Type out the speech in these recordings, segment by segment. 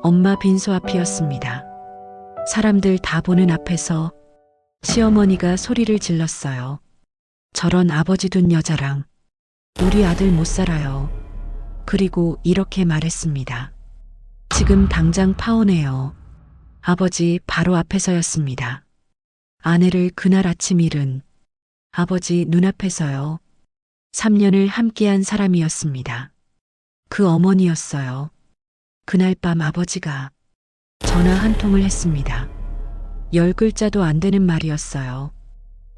엄마 빈소 앞이었습니다. 사람들 다 보는 앞에서 시어머니가 소리를 질렀어요. 저런 아버지 둔 여자랑 우리 아들 못 살아요. 그리고 이렇게 말했습니다. 지금 당장 파혼해요. 아버지 바로 앞에서였습니다. 아내를 그날 아침 잃은 아버지 눈앞에서요. 3년을 함께한 사람이었습니다. 그 어머니였어요. 그날 밤 아버지가 전화 한 통을 했습니다. 10글자도 안 되는 말이었어요.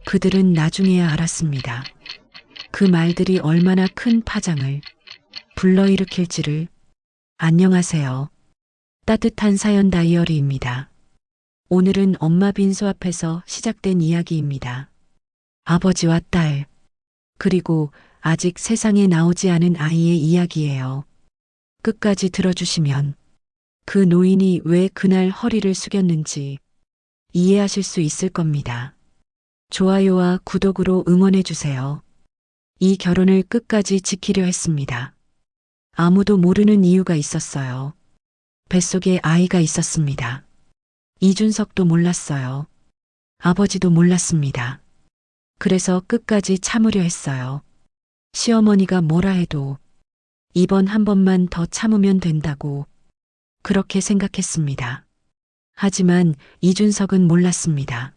그들은 나중에야 알았습니다. 그 말들이 얼마나 큰 파장을 불러일으킬지를. 안녕하세요. 따뜻한 사연 다이어리입니다. 오늘은 엄마 빈소 앞에서 시작된 이야기입니다. 아버지와 딸, 그리고 아직 세상에 나오지 않은 아이의 이야기예요. 끝까지 들어주시면 그 노인이 왜 그날 허리를 숙였는지 이해하실 수 있을 겁니다. 좋아요와 구독으로 응원해주세요. 이 결혼을 끝까지 지키려 했습니다. 아무도 모르는 이유가 있었어요. 뱃속에 아이가 있었습니다. 이준석도 몰랐어요. 아버지도 몰랐습니다. 그래서 끝까지 참으려 했어요. 시어머니가 뭐라 해도 이번 한 번만 더 참으면 된다고 그렇게 생각했습니다. 하지만 이준석은 몰랐습니다.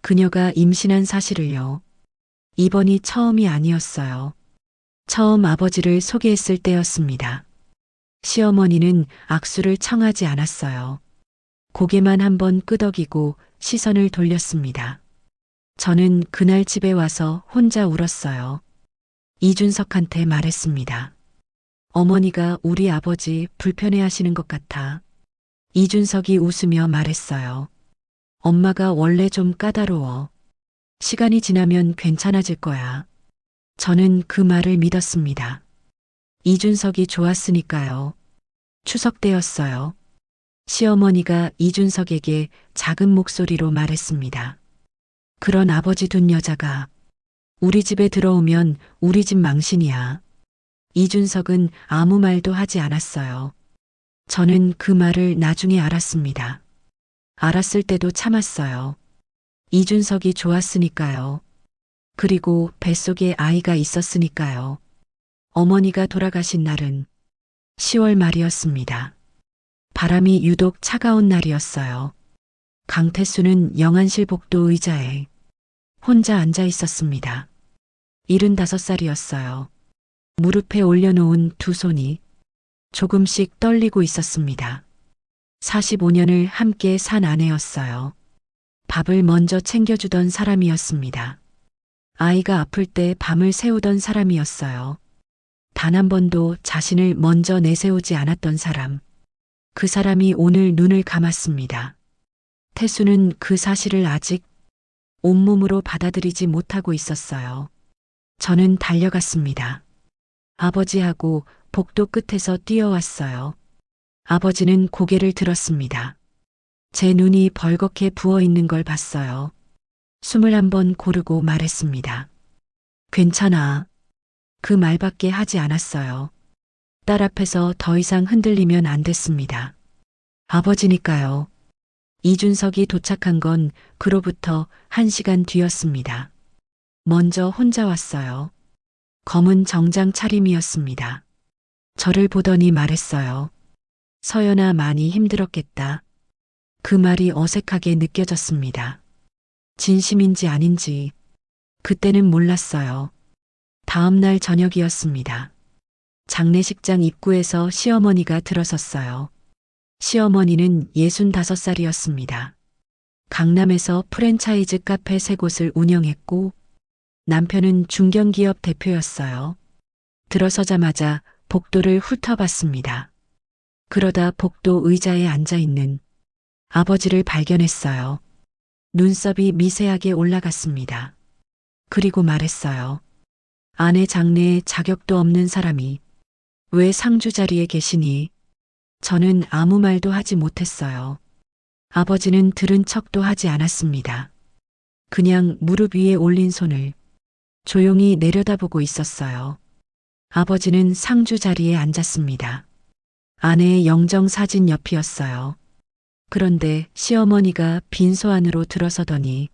그녀가 임신한 사실을요. 이번이 처음이 아니었어요. 처음 아버지를 소개했을 때였습니다. 시어머니는 악수를 청하지 않았어요. 고개만 한번 끄덕이고 시선을 돌렸습니다. 저는 그날 집에 와서 혼자 울었어요. 이준석한테 말했습니다. 어머니가 우리 아버지 불편해하시는 것 같아. 이준석이 웃으며 말했어요. 엄마가 원래 좀 까다로워. 시간이 지나면 괜찮아질 거야. 저는 그 말을 믿었습니다. 이준석이 좋았으니까요. 추석 때였어요. 시어머니가 이준석에게 작은 목소리로 말했습니다. 그런 아버지 둔 여자가 우리 집에 들어오면 우리 집 망신이야. 이준석은 아무 말도 하지 않았어요. 저는 그 말을 나중에 알았습니다. 알았을 때도 참았어요. 이준석이 좋았으니까요. 그리고 뱃속에 아이가 있었으니까요. 어머니가 돌아가신 날은 10월 말이었습니다. 바람이 유독 차가운 날이었어요. 강태수는 영안실 복도 의자에 혼자 앉아 있었습니다. 75살이었어요. 무릎에 올려놓은 두 손이 조금씩 떨리고 있었습니다. 45년을 함께 산 아내였어요. 밥을 먼저 챙겨주던 사람이었습니다. 아이가 아플 때 밤을 새우던 사람이었어요. 단 한 번도 자신을 먼저 내세우지 않았던 사람. 그 사람이 오늘 눈을 감았습니다. 태수는 그 사실을 아직 온몸으로 받아들이지 못하고 있었어요. 저는 달려갔습니다. 아버지하고 복도 끝에서 뛰어왔어요. 아버지는 고개를 들었습니다. 제 눈이 벌겋게 부어 있는 걸 봤어요. 숨을 한번 고르고 말했습니다. 괜찮아. 그 말밖에 하지 않았어요. 딸 앞에서 더 이상 흔들리면 안 됐습니다. 아버지니까요. 이준석이 도착한 건 그로부터 1시간 뒤였습니다. 먼저 혼자 왔어요. 검은 정장 차림이었습니다. 저를 보더니 말했어요. 서연아 많이 힘들었겠다. 그 말이 어색하게 느껴졌습니다. 진심인지 아닌지 그때는 몰랐어요. 다음 날 저녁이었습니다. 장례식장 입구에서 시어머니가 들어섰어요. 시어머니는 65살이었습니다. 강남에서 프랜차이즈 카페 3곳을 운영했고 남편은 중견기업 대표였어요. 들어서자마자 복도를 훑어봤습니다. 그러다 복도 의자에 앉아있는 아버지를 발견했어요. 눈썹이 미세하게 올라갔습니다. 그리고 말했어요. 아내 장래에 자격도 없는 사람이 왜 상주 자리에 계시니? 저는 아무 말도 하지 못했어요. 아버지는 들은 척도 하지 않았습니다. 그냥 무릎 위에 올린 손을 조용히 내려다보고 있었어요. 아버지는 상주 자리에 앉았습니다. 아내의 영정 사진 옆이었어요. 그런데 시어머니가 빈소 안으로 들어서더니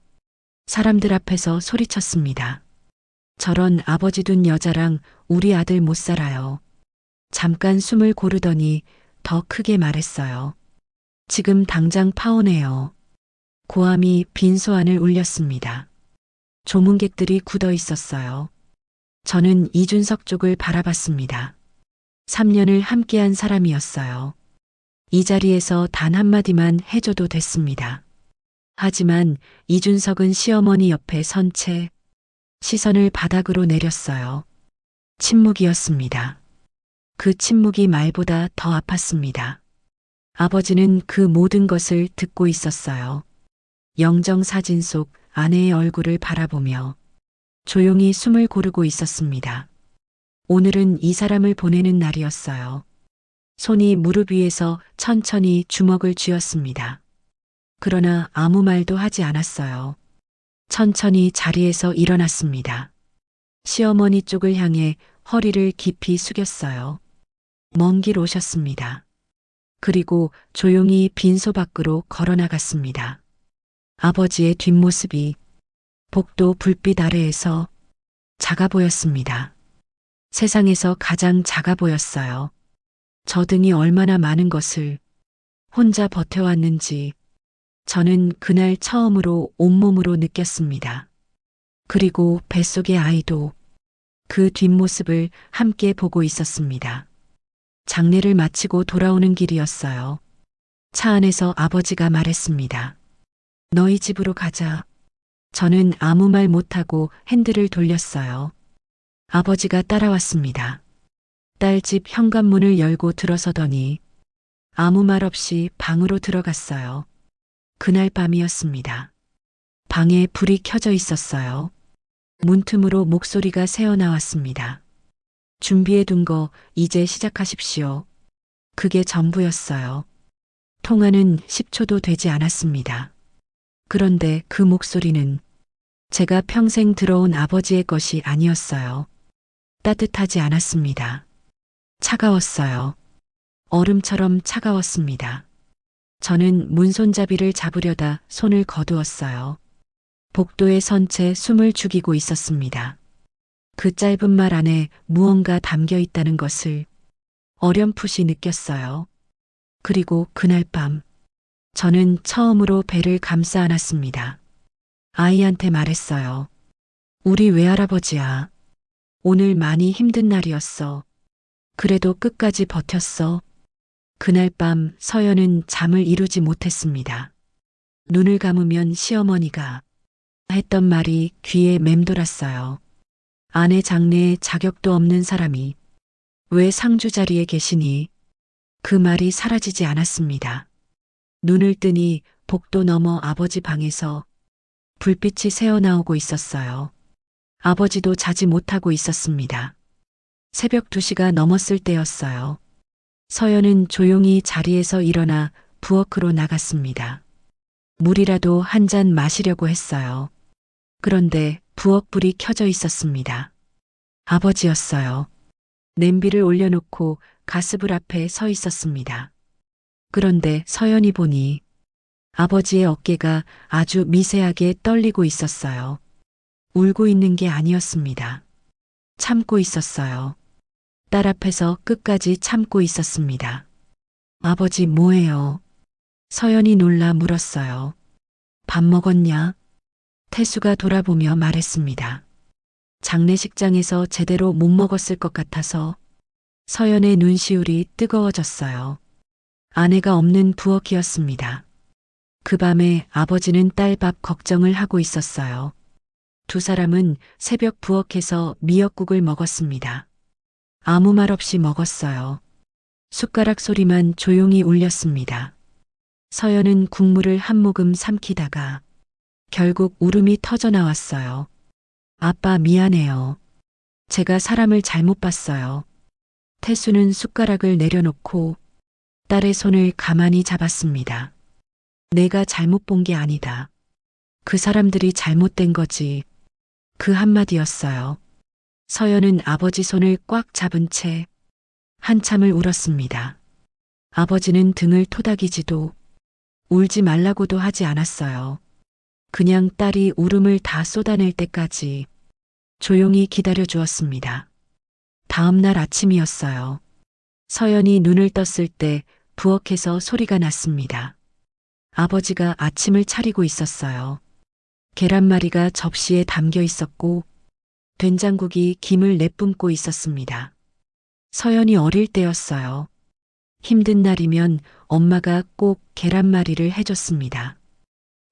사람들 앞에서 소리쳤습니다. 저런 아버지 둔 여자랑 우리 아들 못 살아요. 잠깐 숨을 고르더니 더 크게 말했어요. 지금 당장 파혼해요. 고함이 빈소 안을 울렸습니다. 조문객들이 굳어 있었어요. 저는 이준석 쪽을 바라봤습니다. 3년을 함께한 사람이었어요. 이 자리에서 단 한마디만 해줘도 됐습니다. 하지만 이준석은 시어머니 옆에 선 채 시선을 바닥으로 내렸어요. 침묵이었습니다. 그 침묵이 말보다 더 아팠습니다. 아버지는 그 모든 것을 듣고 있었어요. 영정 사진 속 아내의 얼굴을 바라보며 조용히 숨을 고르고 있었습니다. 오늘은 이 사람을 보내는 날이었어요. 손이 무릎 위에서 천천히 주먹을 쥐었습니다. 그러나 아무 말도 하지 않았어요. 천천히 자리에서 일어났습니다. 시어머니 쪽을 향해 허리를 깊이 숙였어요. 먼 길 오셨습니다. 그리고 조용히 빈소 밖으로 걸어나갔습니다. 아버지의 뒷모습이 복도 불빛 아래에서 작아 보였습니다. 세상에서 가장 작아 보였어요. 저 등이 얼마나 많은 것을 혼자 버텨왔는지 저는 그날 처음으로 온몸으로 느꼈습니다. 그리고 뱃속의 아이도 그 뒷모습을 함께 보고 있었습니다. 장례를 마치고 돌아오는 길이었어요. 차 안에서 아버지가 말했습니다. 너희 집으로 가자. 저는 아무 말 못하고 핸들을 돌렸어요. 아버지가 따라왔습니다. 딸 집 현관문을 열고 들어서더니 아무 말 없이 방으로 들어갔어요. 그날 밤이었습니다. 방에 불이 켜져 있었어요. 문틈으로 목소리가 새어나왔습니다. 준비해둔 거 이제 시작하십시오. 그게 전부였어요. 통화는 10초도 되지 않았습니다. 그런데 그 목소리는 제가 평생 들어온 아버지의 것이 아니었어요. 따뜻하지 않았습니다. 차가웠어요. 얼음처럼 차가웠습니다. 저는 문손잡이를 잡으려다 손을 거두었어요. 복도에 선 채 숨을 죽이고 있었습니다. 그 짧은 말 안에 무언가 담겨 있다는 것을 어렴풋이 느꼈어요. 그리고 그날 밤, 저는 처음으로 배를 감싸 안았습니다. 아이한테 말했어요. 우리 외할아버지야. 오늘 많이 힘든 날이었어. 그래도 끝까지 버텼어. 그날 밤 서연은 잠을 이루지 못했습니다. 눈을 감으면 시어머니가 했던 말이 귀에 맴돌았어요. 아내 장래에 자격도 없는 사람이 왜 상주 자리에 계시니? 그 말이 사라지지 않았습니다. 눈을 뜨니 복도 너머 아버지 방에서 불빛이 새어나오고 있었어요. 아버지도 자지 못하고 있었습니다. 새벽 2시가 넘었을 때였어요. 서연은 조용히 자리에서 일어나 부엌으로 나갔습니다. 물이라도 한 잔 마시려고 했어요. 그런데 부엌 불이 켜져 있었습니다. 아버지였어요. 냄비를 올려놓고 가스불 앞에 서 있었습니다. 그런데 서연이 보니 아버지의 어깨가 아주 미세하게 떨리고 있었어요. 울고 있는 게 아니었습니다. 참고 있었어요. 딸 앞에서 끝까지 참고 있었습니다. 아버지 뭐해요? 서연이 놀라 물었어요. 밥 먹었냐? 태수가 돌아보며 말했습니다. 장례식장에서 제대로 못 먹었을 것 같아서 서연의 눈시울이 뜨거워졌어요. 아내가 없는 부엌이었습니다. 그 밤에 아버지는 딸 밥 걱정을 하고 있었어요. 두 사람은 새벽 부엌에서 미역국을 먹었습니다. 아무 말 없이 먹었어요. 숟가락 소리만 조용히 울렸습니다. 서연은 국물을 한 모금 삼키다가 결국 울음이 터져 나왔어요. 아빠 미안해요. 제가 사람을 잘못 봤어요. 태수는 숟가락을 내려놓고 딸의 손을 가만히 잡았습니다. 내가 잘못 본 게 아니다. 그 사람들이 잘못된 거지. 그 한마디였어요. 서연은 아버지 손을 꽉 잡은 채 한참을 울었습니다. 아버지는 등을 토닥이지도 울지 말라고도 하지 않았어요. 그냥 딸이 울음을 다 쏟아낼 때까지 조용히 기다려 주었습니다. 다음 날 아침이었어요. 서연이 눈을 떴을 때 부엌에서 소리가 났습니다. 아버지가 아침을 차리고 있었어요. 계란말이가 접시에 담겨 있었고 된장국이 김을 내뿜고 있었습니다. 서연이 어릴 때였어요. 힘든 날이면 엄마가 꼭 계란말이를 해줬습니다.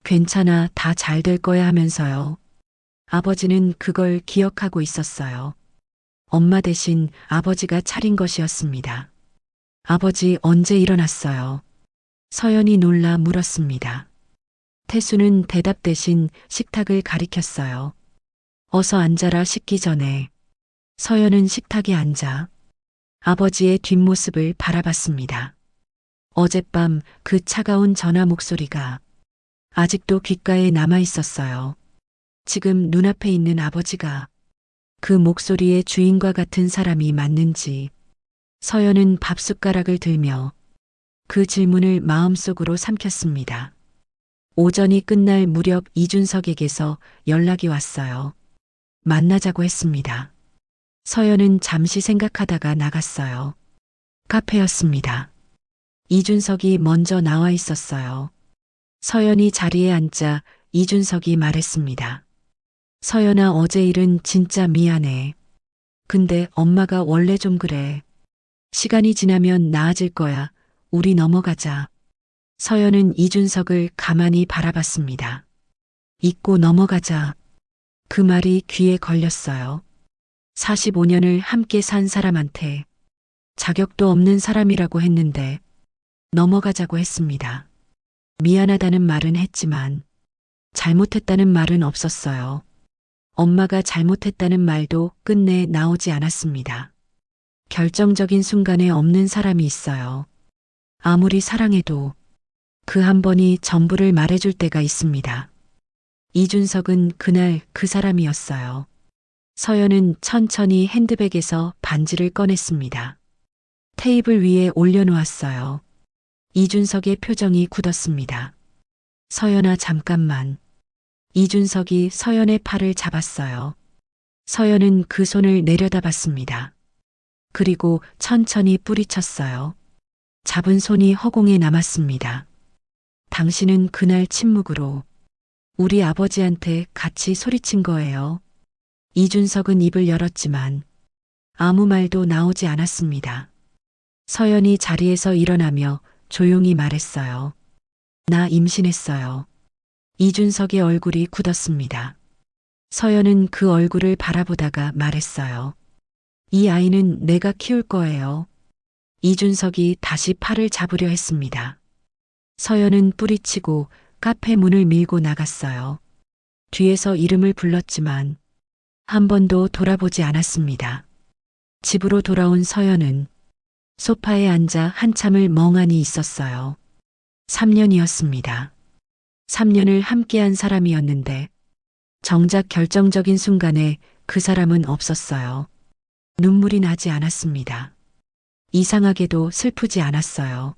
괜찮아, 다 잘 될 거야 하면서요. 아버지는 그걸 기억하고 있었어요. 엄마 대신 아버지가 차린 것이었습니다. 아버지 언제 일어났어요? 서연이 놀라 물었습니다. 태수는 대답 대신 식탁을 가리켰어요. 어서 앉아라, 식기 전에. 서연은 식탁에 앉아 아버지의 뒷모습을 바라봤습니다. 어젯밤 그 차가운 전화 목소리가 아직도 귓가에 남아 있었어요. 지금 눈앞에 있는 아버지가 그 목소리의 주인과 같은 사람이 맞는지 서연은 밥숟가락을 들며 그 질문을 마음속으로 삼켰습니다. 오전이 끝날 무렵 이준석에게서 연락이 왔어요. 만나자고 했습니다. 서연은 잠시 생각하다가 나갔어요. 카페였습니다. 이준석이 먼저 나와 있었어요. 서연이 자리에 앉자 이준석이 말했습니다. 서연아, 어제 일은 진짜 미안해. 근데 엄마가 원래 좀 그래. 시간이 지나면 나아질 거야. 우리 넘어가자. 서연은 이준석을 가만히 바라봤습니다. 잊고 넘어가자. 그 말이 귀에 걸렸어요. 45년을 함께 산 사람한테 자격도 없는 사람이라고 했는데 넘어가자고 했습니다. 미안하다는 말은 했지만 잘못했다는 말은 없었어요. 엄마가 잘못했다는 말도 끝내 나오지 않았습니다. 결정적인 순간에 없는 사람이 있어요. 아무리 사랑해도 그 한 번이 전부를 말해줄 때가 있습니다. 이준석은 그날 그 사람이었어요. 서연은 천천히 핸드백에서 반지를 꺼냈습니다. 테이블 위에 올려놓았어요. 이준석의 표정이 굳었습니다. 서연아, 잠깐만. 이준석이 서연의 팔을 잡았어요. 서연은 그 손을 내려다봤습니다. 그리고 천천히 뿌리쳤어요. 잡은 손이 허공에 남았습니다. 당신은 그날 침묵으로 우리 아버지한테 같이 소리친 거예요. 이준석은 입을 열었지만 아무 말도 나오지 않았습니다. 서연이 자리에서 일어나며 조용히 말했어요. 나 임신했어요. 이준석의 얼굴이 굳었습니다. 서연은 그 얼굴을 바라보다가 말했어요. 이 아이는 내가 키울 거예요. 이준석이 다시 팔을 잡으려 했습니다. 서연은 뿌리치고 카페 문을 밀고 나갔어요. 뒤에서 이름을 불렀지만 한 번도 돌아보지 않았습니다. 집으로 돌아온 서연은 소파에 앉아 한참을 멍하니 있었어요. 3년이었습니다. 3년을 함께한 사람이었는데 정작 결정적인 순간에 그 사람은 없었어요. 눈물이 나지 않았습니다. 이상하게도 슬프지 않았어요.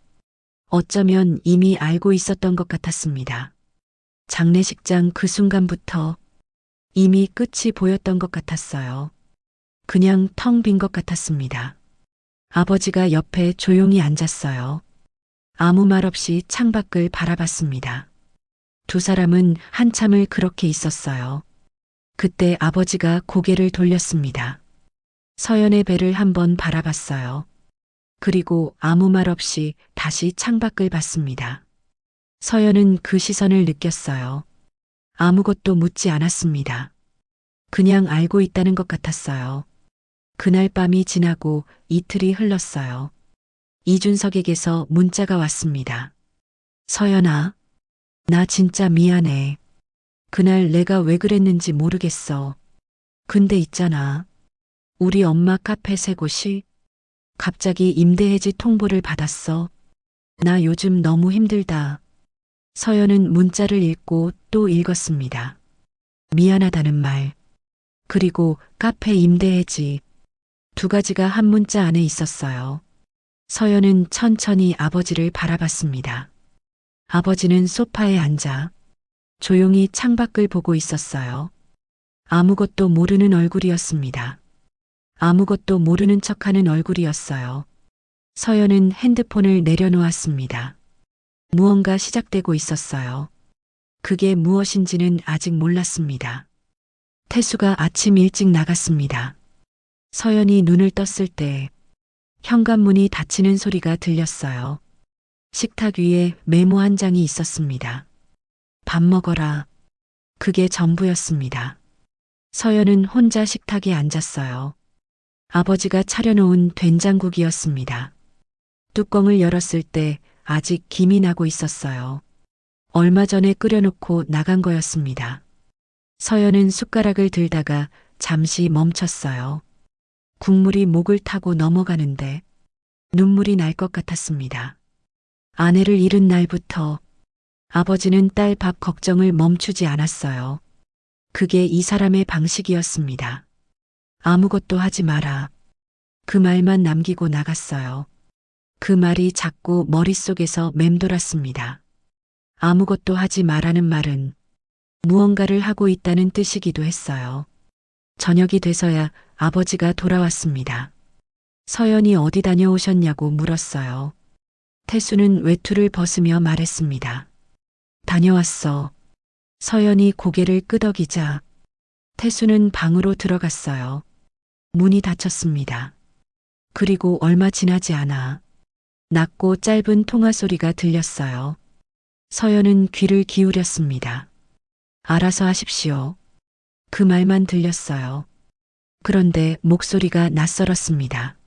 어쩌면 이미 알고 있었던 것 같았습니다. 장례식장 그 순간부터 이미 끝이 보였던 것 같았어요. 그냥 텅 빈 것 같았습니다. 아버지가 옆에 조용히 앉았어요. 아무 말 없이 창밖을 바라봤습니다. 두 사람은 한참을 그렇게 있었어요. 그때 아버지가 고개를 돌렸습니다. 서연의 배를 한번 바라봤어요. 그리고 아무 말 없이 다시 창밖을 봤습니다. 서연은 그 시선을 느꼈어요. 아무것도 묻지 않았습니다. 그냥 알고 있다는 것 같았어요. 그날 밤이 지나고 이틀이 흘렀어요. 이준석에게서 문자가 왔습니다. 서연아, 나 진짜 미안해. 그날 내가 왜 그랬는지 모르겠어. 근데 있잖아. 우리 엄마 카페 새 곳이 갑자기 임대해지 통보를 받았어. 나 요즘 너무 힘들다. 서연은 문자를 읽고 또 읽었습니다. 미안하다는 말. 그리고 카페 임대해지. 두 가지가 한 문자 안에 있었어요. 서연은 천천히 아버지를 바라봤습니다. 아버지는 소파에 앉아 조용히 창밖을 보고 있었어요. 아무것도 모르는 얼굴이었습니다. 아무것도 모르는 척하는 얼굴이었어요. 서연은 핸드폰을 내려놓았습니다. 무언가 시작되고 있었어요. 그게 무엇인지는 아직 몰랐습니다. 태수가 아침 일찍 나갔습니다. 서연이 눈을 떴을 때 현관문이 닫히는 소리가 들렸어요. 식탁 위에 메모 한 장이 있었습니다. 밥 먹어라. 그게 전부였습니다. 서연은 혼자 식탁에 앉았어요. 아버지가 차려놓은 된장국이었습니다. 뚜껑을 열었을 때 아직 김이 나고 있었어요. 얼마 전에 끓여놓고 나간 거였습니다. 서연은 숟가락을 들다가 잠시 멈췄어요. 국물이 목을 타고 넘어가는데 눈물이 날 것 같았습니다. 아내를 잃은 날부터 아버지는 딸 밥 걱정을 멈추지 않았어요. 그게 이 사람의 방식이었습니다. 아무것도 하지 마라. 그 말만 남기고 나갔어요. 그 말이 자꾸 머릿속에서 맴돌았습니다. 아무것도 하지 마라는 말은 무언가를 하고 있다는 뜻이기도 했어요. 저녁이 돼서야 아버지가 돌아왔습니다. 서연이 어디 다녀오셨냐고 물었어요. 태수는 외투를 벗으며 말했습니다. 다녀왔어. 서연이 고개를 끄덕이자 태수는 방으로 들어갔어요. 문이 닫혔습니다. 그리고 얼마 지나지 않아 낮고 짧은 통화 소리가 들렸어요. 서연은 귀를 기울였습니다. 알아서 하십시오. 그 말만 들렸어요. 그런데 목소리가 낯설었습니다.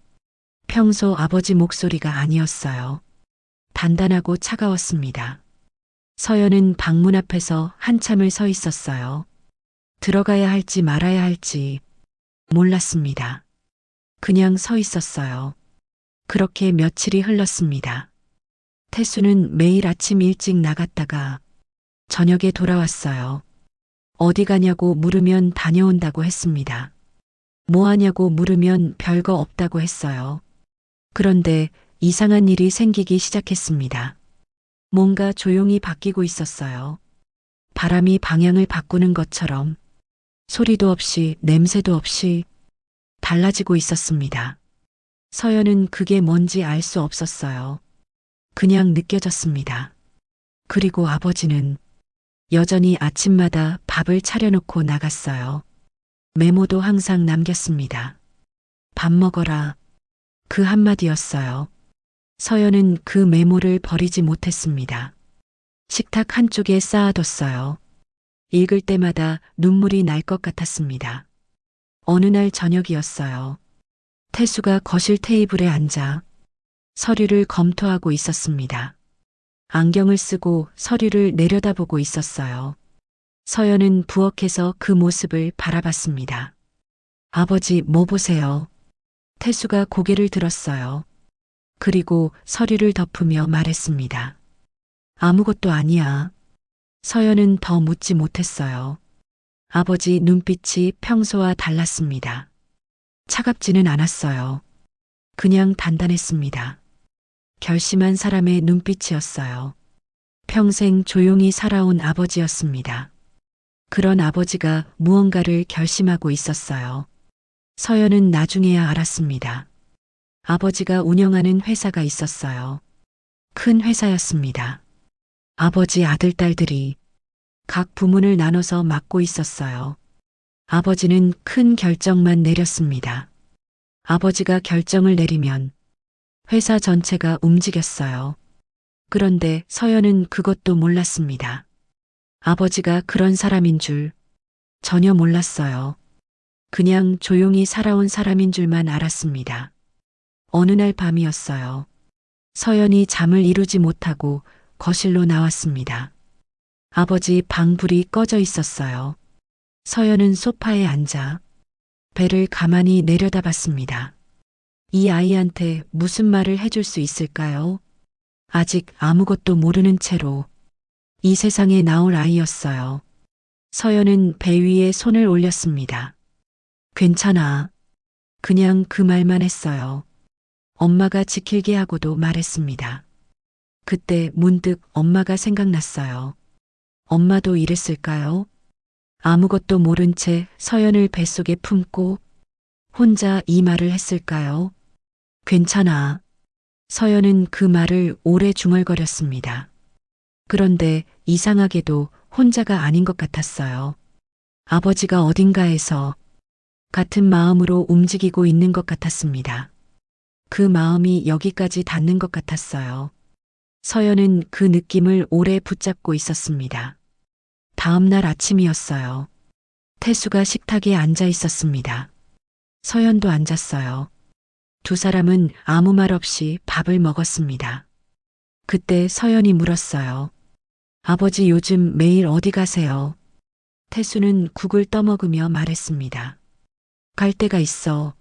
평소 아버지 목소리가 아니었어요. 단단하고 차가웠습니다. 서연은 방문 앞에서 한참을 서 있었어요. 들어가야 할지 말아야 할지 몰랐습니다. 그냥 서 있었어요. 그렇게 며칠이 흘렀습니다. 태수는 매일 아침 일찍 나갔다가 저녁에 돌아왔어요. 어디 가냐고 물으면 다녀온다고 했습니다. 뭐 하냐고 물으면 별거 없다고 했어요. 그런데 이상한 일이 생기기 시작했습니다. 뭔가 조용히 바뀌고 있었어요. 바람이 방향을 바꾸는 것처럼 소리도 없이 냄새도 없이 달라지고 있었습니다. 서연은 그게 뭔지 알 수 없었어요. 그냥 느껴졌습니다. 그리고 아버지는 여전히 아침마다 밥을 차려놓고 나갔어요. 메모도 항상 남겼습니다. 밥 먹어라. 그 한마디였어요. 서연은 그 메모를 버리지 못했습니다. 식탁 한쪽에 쌓아뒀어요. 읽을 때마다 눈물이 날 것 같았습니다. 어느 날 저녁이었어요. 태수가 거실 테이블에 앉아 서류를 검토하고 있었습니다. 안경을 쓰고 서류를 내려다보고 있었어요. 서연은 부엌에서 그 모습을 바라봤습니다. 아버지, 뭐 보세요? 태수가 고개를 들었어요. 그리고 서류를 덮으며 말했습니다. 아무것도 아니야. 서연은 더 묻지 못했어요. 아버지 눈빛이 평소와 달랐습니다. 차갑지는 않았어요. 그냥 단단했습니다. 결심한 사람의 눈빛이었어요. 평생 조용히 살아온 아버지였습니다. 그런 아버지가 무언가를 결심하고 있었어요. 서연은 나중에야 알았습니다. 아버지가 운영하는 회사가 있었어요. 큰 회사였습니다. 아버지 아들, 딸들이 각 부문을 나눠서 맡고 있었어요. 아버지는 큰 결정만 내렸습니다. 아버지가 결정을 내리면 회사 전체가 움직였어요. 그런데 서연은 그것도 몰랐습니다. 아버지가 그런 사람인 줄 전혀 몰랐어요. 그냥 조용히 살아온 사람인 줄만 알았습니다. 어느 날 밤이었어요. 서연이 잠을 이루지 못하고 거실로 나왔습니다. 아버지 방 불이 꺼져 있었어요. 서연은 소파에 앉아 배를 가만히 내려다봤습니다. 이 아이한테 무슨 말을 해줄 수 있을까요? 아직 아무것도 모르는 채로 이 세상에 나올 아이였어요. 서연은 배 위에 손을 올렸습니다. 괜찮아. 그냥 그 말만 했어요. 엄마가 지킬게 하고도 말했습니다. 그때 문득 엄마가 생각났어요. 엄마도 이랬을까요? 아무것도 모른 채 서연을 뱃속에 품고 혼자 이 말을 했을까요? 괜찮아. 서연은 그 말을 오래 중얼거렸습니다. 그런데 이상하게도 혼자가 아닌 것 같았어요. 아버지가 어딘가에서 같은 마음으로 움직이고 있는 것 같았습니다. 그 마음이 여기까지 닿는 것 같았어요. 서연은 그 느낌을 오래 붙잡고 있었습니다. 다음 날 아침이었어요. 태수가 식탁에 앉아 있었습니다. 서연도 앉았어요. 두 사람은 아무 말 없이 밥을 먹었습니다. 그때 서연이 물었어요. 아버지 요즘 매일 어디 가세요? 태수는 국을 떠먹으며 말했습니다. 갈 데가 있어.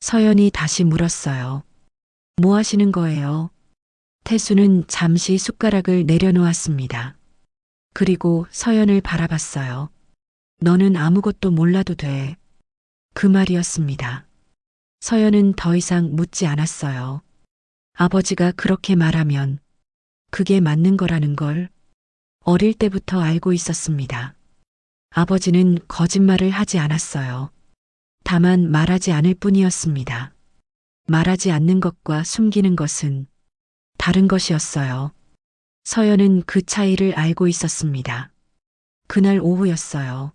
서연이 다시 물었어요. 뭐 하시는 거예요? 태수는 잠시 숟가락을 내려놓았습니다. 그리고 서연을 바라봤어요. 너는 아무것도 몰라도 돼. 그 말이었습니다. 서연은 더 이상 묻지 않았어요. 아버지가 그렇게 말하면 그게 맞는 거라는 걸 어릴 때부터 알고 있었습니다. 아버지는 거짓말을 하지 않았어요. 다만 말하지 않을 뿐이었습니다. 말하지 않는 것과 숨기는 것은 다른 것이었어요. 서연은 그 차이를 알고 있었습니다. 그날 오후였어요.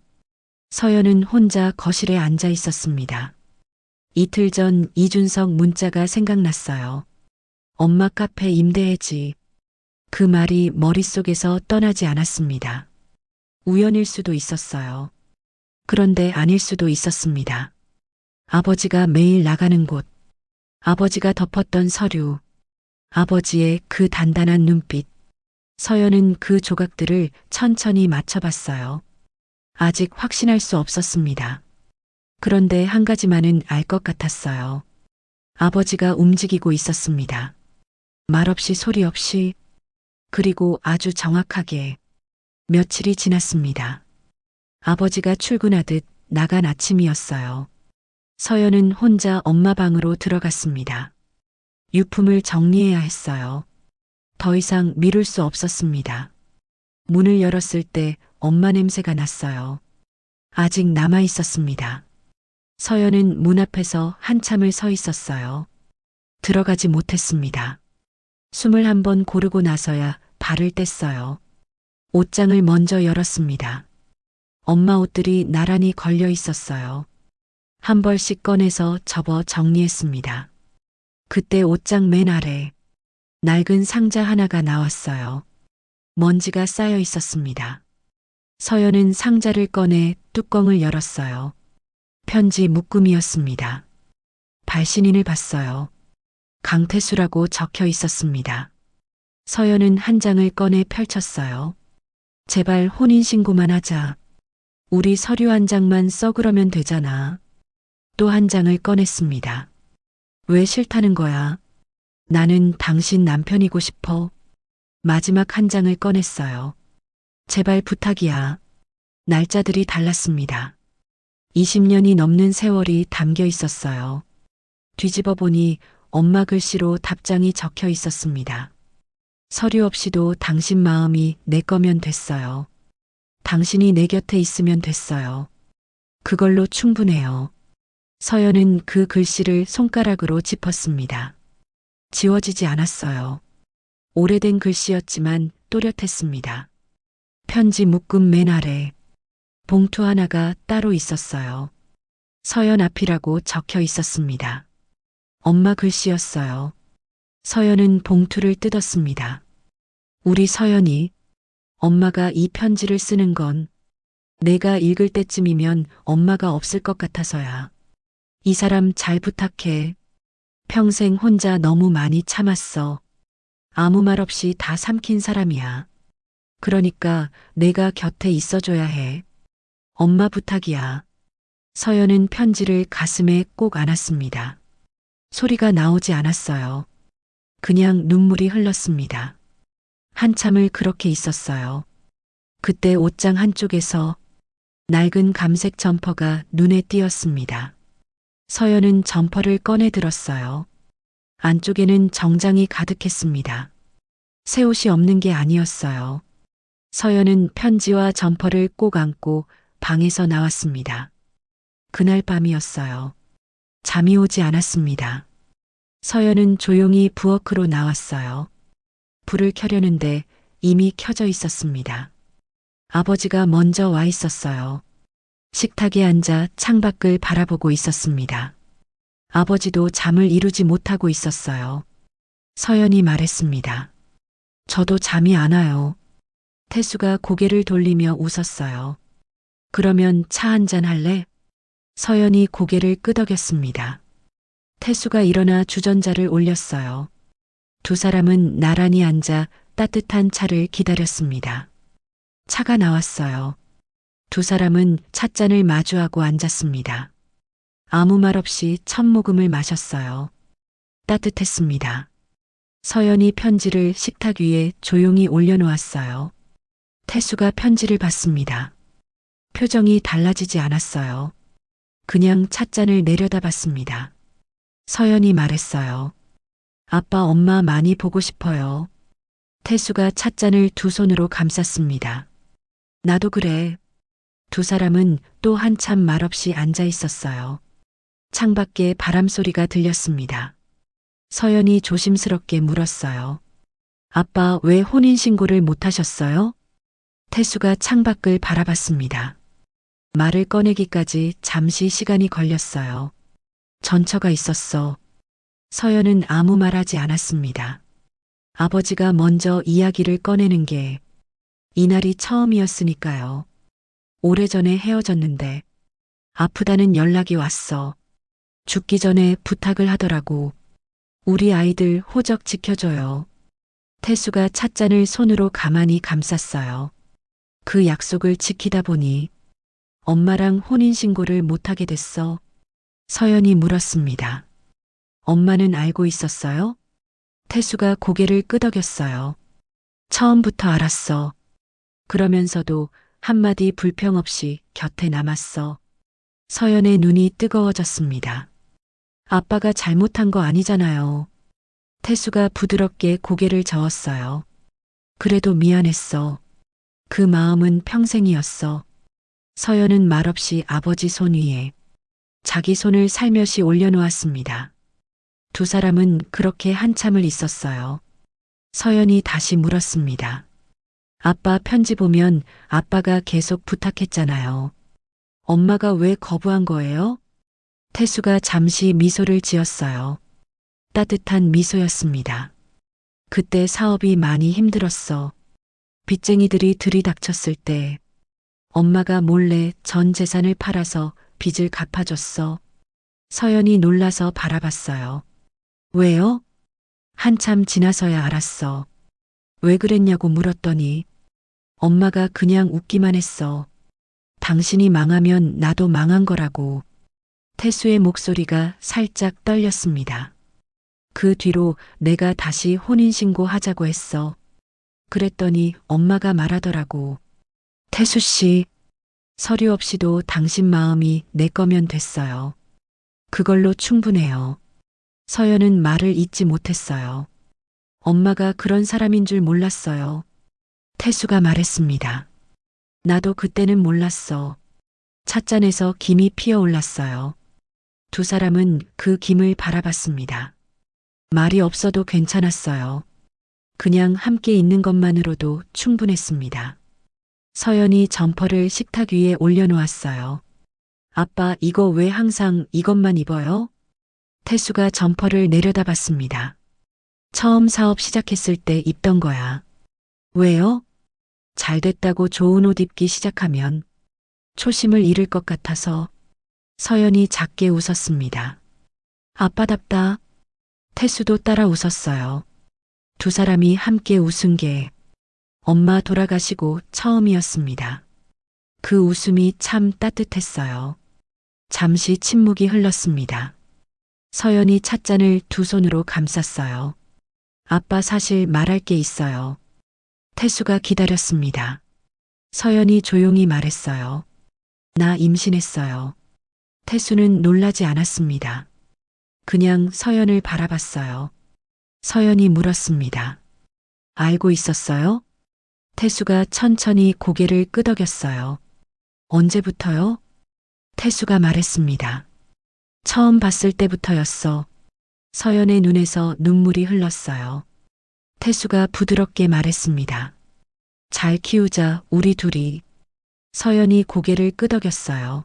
서연은 혼자 거실에 앉아 있었습니다. 이틀 전 이준석 문자가 생각났어요. 엄마 카페 임대해지. 그 말이 머릿속에서 떠나지 않았습니다. 우연일 수도 있었어요. 그런데 아닐 수도 있었습니다. 아버지가 매일 나가는 곳, 아버지가 덮었던 서류, 아버지의 그 단단한 눈빛. 서연은 그 조각들을 천천히 맞춰봤어요. 아직 확신할 수 없었습니다. 그런데 한 가지만은 알 것 같았어요. 아버지가 움직이고 있었습니다. 말없이 소리 없이, 그리고 아주 정확하게. 며칠이 지났습니다. 아버지가 출근하듯 나간 아침이었어요. 서연은 혼자 엄마 방으로 들어갔습니다. 유품을 정리해야 했어요. 더 이상 미룰 수 없었습니다. 문을 열었을 때 엄마 냄새가 났어요. 아직 남아 있었습니다. 서연은 문 앞에서 한참을 서 있었어요. 들어가지 못했습니다. 숨을 한번 고르고 나서야 발을 뗐어요. 옷장을 먼저 열었습니다. 엄마 옷들이 나란히 걸려 있었어요. 한 벌씩 꺼내서 접어 정리했습니다. 그때 옷장 맨 아래 낡은 상자 하나가 나왔어요. 먼지가 쌓여 있었습니다. 서연은 상자를 꺼내 뚜껑을 열었어요. 편지 묶음이었습니다. 발신인을 봤어요. 강태수라고 적혀 있었습니다. 서연은 한 장을 꺼내 펼쳤어요. 제발 혼인신고만 하자. 우리 서류 한 장만 썩으려면 되잖아. 또 한 장을 꺼냈습니다. 왜 싫다는 거야? 나는 당신 남편이고 싶어. 마지막 한 장을 꺼냈어요. 제발 부탁이야. 날짜들이 달랐습니다. 20년이 넘는 세월이 담겨 있었어요. 뒤집어 보니 엄마 글씨로 답장이 적혀 있었습니다. 서류 없이도 당신 마음이 내 거면 됐어요. 당신이 내 곁에 있으면 됐어요. 그걸로 충분해요. 서연은 그 글씨를 손가락으로 짚었습니다. 지워지지 않았어요. 오래된 글씨였지만 또렷했습니다. 편지 묶음 맨 아래 봉투 하나가 따로 있었어요. 서연 앞이라고 적혀 있었습니다. 엄마 글씨였어요. 서연은 봉투를 뜯었습니다. 우리 서연이, 엄마가 이 편지를 쓰는 건 내가 읽을 때쯤이면 엄마가 없을 것 같아서야. 이 사람 잘 부탁해. 평생 혼자 너무 많이 참았어. 아무 말 없이 다 삼킨 사람이야. 그러니까 내가 곁에 있어줘야 해. 엄마 부탁이야. 서연은 편지를 가슴에 꼭 안았습니다. 소리가 나오지 않았어요. 그냥 눈물이 흘렀습니다. 한참을 그렇게 있었어요. 그때 옷장 한쪽에서 낡은 감색 점퍼가 눈에 띄었습니다. 서연은 점퍼를 꺼내 들었어요. 안쪽에는 정장이 가득했습니다. 새 옷이 없는 게 아니었어요. 서연은 편지와 점퍼를 꼭 안고 방에서 나왔습니다. 그날 밤이었어요. 잠이 오지 않았습니다. 서연은 조용히 부엌으로 나왔어요. 불을 켜려는데 이미 켜져 있었습니다. 아버지가 먼저 와 있었어요. 식탁에 앉아 창밖을 바라보고 있었습니다. 아버지도 잠을 이루지 못하고 있었어요. 서연이 말했습니다. 저도 잠이 안 와요. 태수가 고개를 돌리며 웃었어요. 그러면 차 한잔 할래? 서연이 고개를 끄덕였습니다. 태수가 일어나 주전자를 올렸어요. 두 사람은 나란히 앉아 따뜻한 차를 기다렸습니다. 차가 나왔어요. 두 사람은 찻잔을 마주하고 앉았습니다. 아무 말 없이 첫 모금을 마셨어요. 따뜻했습니다. 서연이 편지를 식탁 위에 조용히 올려놓았어요. 태수가 편지를 봤습니다. 표정이 달라지지 않았어요. 그냥 찻잔을 내려다봤습니다. 서연이 말했어요. 아빠, 엄마 많이 보고 싶어요. 태수가 찻잔을 두 손으로 감쌌습니다. 나도 그래. 두 사람은 또 한참 말없이 앉아 있었어요. 창밖에 바람 소리가 들렸습니다. 서연이 조심스럽게 물었어요. 아빠, 왜 혼인신고를 못 하셨어요? 태수가 창밖을 바라봤습니다. 말을 꺼내기까지 잠시 시간이 걸렸어요. 전처가 있었어. 서연은 아무 말하지 않았습니다. 아버지가 먼저 이야기를 꺼내는 게 이날이 처음이었으니까요. 오래전에 헤어졌는데 아프다는 연락이 왔어. 죽기 전에 부탁을 하더라고. 우리 아이들 호적 지켜줘요. 태수가 찻잔을 손으로 가만히 감쌌어요. 그 약속을 지키다 보니 엄마랑 혼인신고를 못하게 됐어. 서연이 물었습니다. 엄마는 알고 있었어요? 태수가 고개를 끄덕였어요. 처음부터 알았어. 그러면서도 한마디 불평 없이 곁에 남았어. 서연의 눈이 뜨거워졌습니다. 아빠가 잘못한 거 아니잖아요. 태수가 부드럽게 고개를 저었어요. 그래도 미안했어. 그 마음은 평생이었어. 서연은 말없이 아버지 손 위에 자기 손을 살며시 올려놓았습니다. 두 사람은 그렇게 한참을 있었어요. 서연이 다시 물었습니다. 아빠 편지 보면 아빠가 계속 부탁했잖아요. 엄마가 왜 거부한 거예요? 태수가 잠시 미소를 지었어요. 따뜻한 미소였습니다. 그때 사업이 많이 힘들었어. 빚쟁이들이 들이닥쳤을 때 엄마가 몰래 전 재산을 팔아서 빚을 갚아줬어. 서연이 놀라서 바라봤어요. 왜요? 한참 지나서야 알았어. 왜 그랬냐고 물었더니 엄마가 그냥 웃기만 했어. 당신이 망하면 나도 망한 거라고. 태수의 목소리가 살짝 떨렸습니다. 그 뒤로 내가 다시 혼인신고 하자고 했어. 그랬더니 엄마가 말하더라고. 태수 씨, 서류 없이도 당신 마음이 내 거면 됐어요. 그걸로 충분해요. 서연은 말을 잇지 못했어요. 엄마가 그런 사람인 줄 몰랐어요. 태수가 말했습니다. 나도 그때는 몰랐어. 찻잔에서 김이 피어올랐어요. 두 사람은 그 김을 바라봤습니다. 말이 없어도 괜찮았어요. 그냥 함께 있는 것만으로도 충분했습니다. 서연이 점퍼를 식탁 위에 올려놓았어요. 아빠, 이거 왜 항상 이것만 입어요? 태수가 점퍼를 내려다봤습니다. 처음 사업 시작했을 때 입던 거야. 왜요? 잘 됐다고 좋은 옷 입기 시작하면 초심을 잃을 것 같아서. 서연이 작게 웃었습니다. 아빠답다. 태수도 따라 웃었어요. 두 사람이 함께 웃은 게 엄마 돌아가시고 처음이었습니다. 그 웃음이 참 따뜻했어요. 잠시 침묵이 흘렀습니다. 서연이 찻잔을 두 손으로 감쌌어요. 아빠, 사실 말할 게 있어요. 태수가 기다렸습니다. 서연이 조용히 말했어요. 나 임신했어요. 태수는 놀라지 않았습니다. 그냥 서연을 바라봤어요. 서연이 물었습니다. 알고 있었어요? 태수가 천천히 고개를 끄덕였어요. 언제부터요? 태수가 말했습니다. 처음 봤을 때부터였어. 서연의 눈에서 눈물이 흘렀어요. 태수가 부드럽게 말했습니다. 잘 키우자, 우리 둘이. 서연이 고개를 끄덕였어요.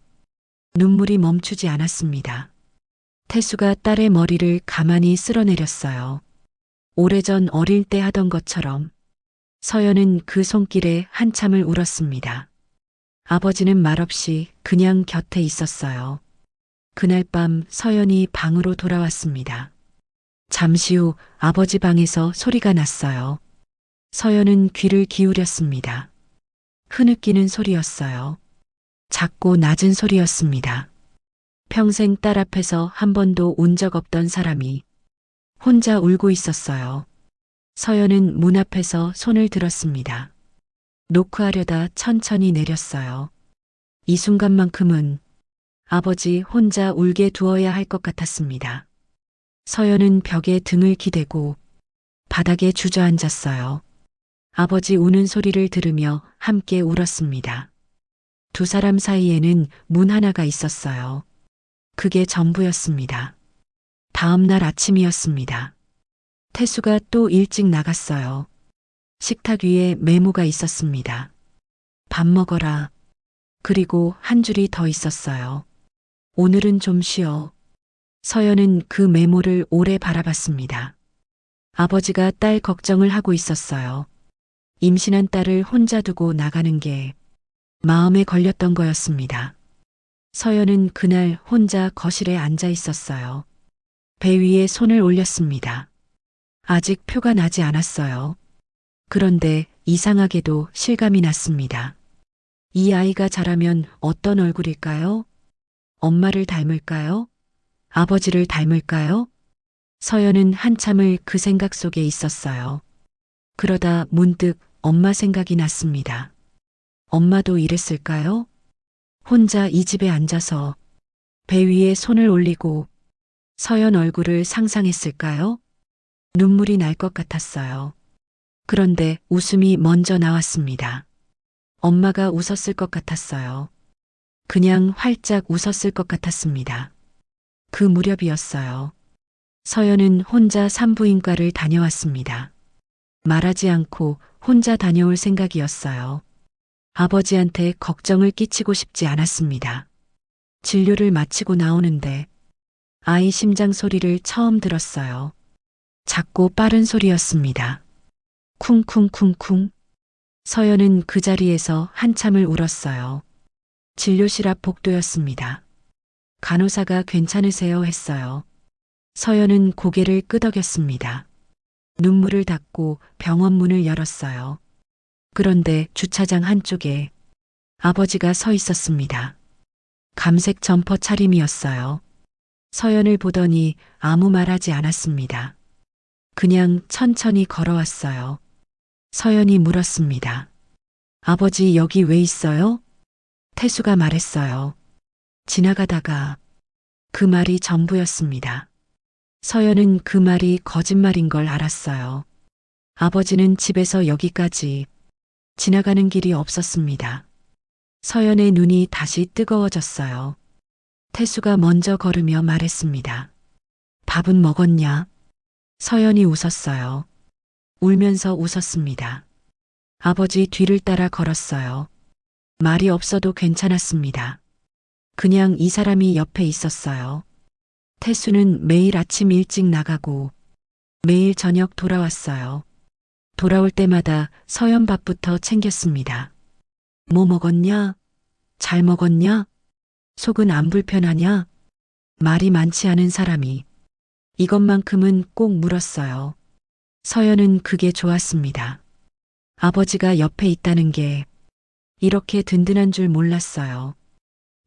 눈물이 멈추지 않았습니다. 태수가 딸의 머리를 가만히 쓸어내렸어요. 오래전 어릴 때 하던 것처럼. 서연은 그 손길에 한참을 울었습니다. 아버지는 말없이 그냥 곁에 있었어요. 그날 밤 서연이 방으로 돌아왔습니다. 잠시 후 아버지 방에서 소리가 났어요. 서연은 귀를 기울였습니다. 흐느끼는 소리였어요. 작고 낮은 소리였습니다. 평생 딸 앞에서 한 번도 운 적 없던 사람이 혼자 울고 있었어요. 서연은 문 앞에서 손을 들었습니다. 노크하려다 천천히 내렸어요. 이 순간만큼은 아버지 혼자 울게 두어야 할 것 같았습니다. 서연은 벽에 등을 기대고 바닥에 주저앉았어요. 아버지 우는 소리를 들으며 함께 울었습니다. 두 사람 사이에는 문 하나가 있었어요. 그게 전부였습니다. 다음 날 아침이었습니다. 태수가 또 일찍 나갔어요. 식탁 위에 메모가 있었습니다. 밥 먹어라. 그리고 한 줄이 더 있었어요. 오늘은 좀 쉬어. 서연은 그 메모를 오래 바라봤습니다. 아버지가 딸 걱정을 하고 있었어요. 임신한 딸을 혼자 두고 나가는 게 마음에 걸렸던 거였습니다. 서연은 그날 혼자 거실에 앉아 있었어요. 배 위에 손을 올렸습니다. 아직 표가 나지 않았어요. 그런데 이상하게도 실감이 났습니다. 이 아이가 자라면 어떤 얼굴일까요? 엄마를 닮을까요? 아버지를 닮을까요? 서연은 한참을 그 생각 속에 있었어요. 그러다 문득 엄마 생각이 났습니다. 엄마도 이랬을까요? 혼자 이 집에 앉아서 배 위에 손을 올리고 서연 얼굴을 상상했을까요? 눈물이 날 것 같았어요. 그런데 웃음이 먼저 나왔습니다. 엄마가 웃었을 것 같았어요. 그냥 활짝 웃었을 것 같았습니다. 그 무렵이었어요. 서연은 혼자 산부인과를 다녀왔습니다. 말하지 않고 혼자 다녀올 생각이었어요. 아버지한테 걱정을 끼치고 싶지 않았습니다. 진료를 마치고 나오는데 아이 심장 소리를 처음 들었어요. 작고 빠른 소리였습니다. 쿵쿵쿵쿵. 서연은 그 자리에서 한참을 울었어요. 진료실 앞 복도였습니다. 간호사가 괜찮으세요 했어요. 서연은 고개를 끄덕였습니다. 눈물을 닦고 병원 문을 열었어요. 그런데 주차장 한쪽에 아버지가 서 있었습니다. 감색 점퍼 차림이었어요. 서연을 보더니 아무 말하지 않았습니다. 그냥 천천히 걸어왔어요. 서연이 물었습니다. 아버지 여기 왜 있어요? 태수가 말했어요. 지나가다가. 그 말이 전부였습니다. 서연은 그 말이 거짓말인 걸 알았어요. 아버지는 집에서 여기까지 지나가는 길이 없었습니다. 서연의 눈이 다시 뜨거워졌어요. 태수가 먼저 걸으며 말했습니다. 밥은 먹었냐? 서연이 웃었어요. 울면서 웃었습니다. 아버지 뒤를 따라 걸었어요. 말이 없어도 괜찮았습니다. 그냥 이 사람이 옆에 있었어요. 태수는 매일 아침 일찍 나가고 매일 저녁 돌아왔어요. 돌아올 때마다 서연 밥부터 챙겼습니다. 뭐 먹었냐? 잘 먹었냐? 속은 안 불편하냐? 말이 많지 않은 사람이 이것만큼은 꼭 물었어요. 서연은 그게 좋았습니다. 아버지가 옆에 있다는 게 이렇게 든든한 줄 몰랐어요.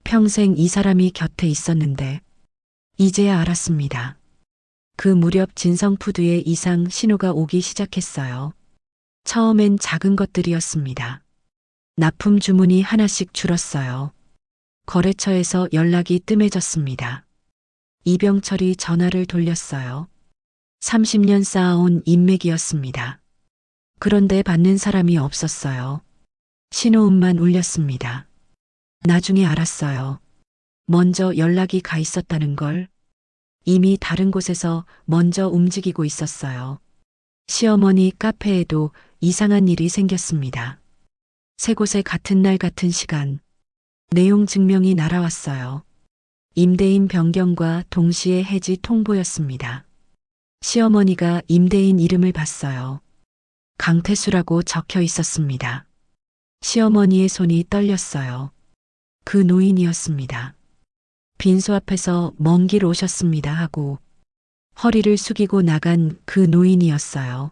평생 이 사람이 곁에 있었는데 이제야 알았습니다. 그 무렵 진성푸드에 이상 신호가 오기 시작했어요. 처음엔 작은 것들이었습니다. 납품 주문이 하나씩 줄었어요. 거래처에서 연락이 뜸해졌습니다. 이병철이 전화를 돌렸어요. 30년 쌓아온 인맥이었습니다. 그런데 받는 사람이 없었어요. 신호음만 울렸습니다. 나중에 알았어요. 먼저 연락이 가 있었다는 걸. 이미 다른 곳에서 먼저 움직이고 있었어요. 시어머니 카페에도 이상한 일이 생겼습니다. 세 곳에 같은 날 같은 시간. 내용 증명이 날아왔어요. 임대인 변경과 동시에 해지 통보였습니다. 시어머니가 임대인 이름을 봤어요. 강태수라고 적혀 있었습니다. 시어머니의 손이 떨렸어요. 그 노인이었습니다. 빈소 앞에서 먼 길 오셨습니다 하고 허리를 숙이고 나간 그 노인이었어요.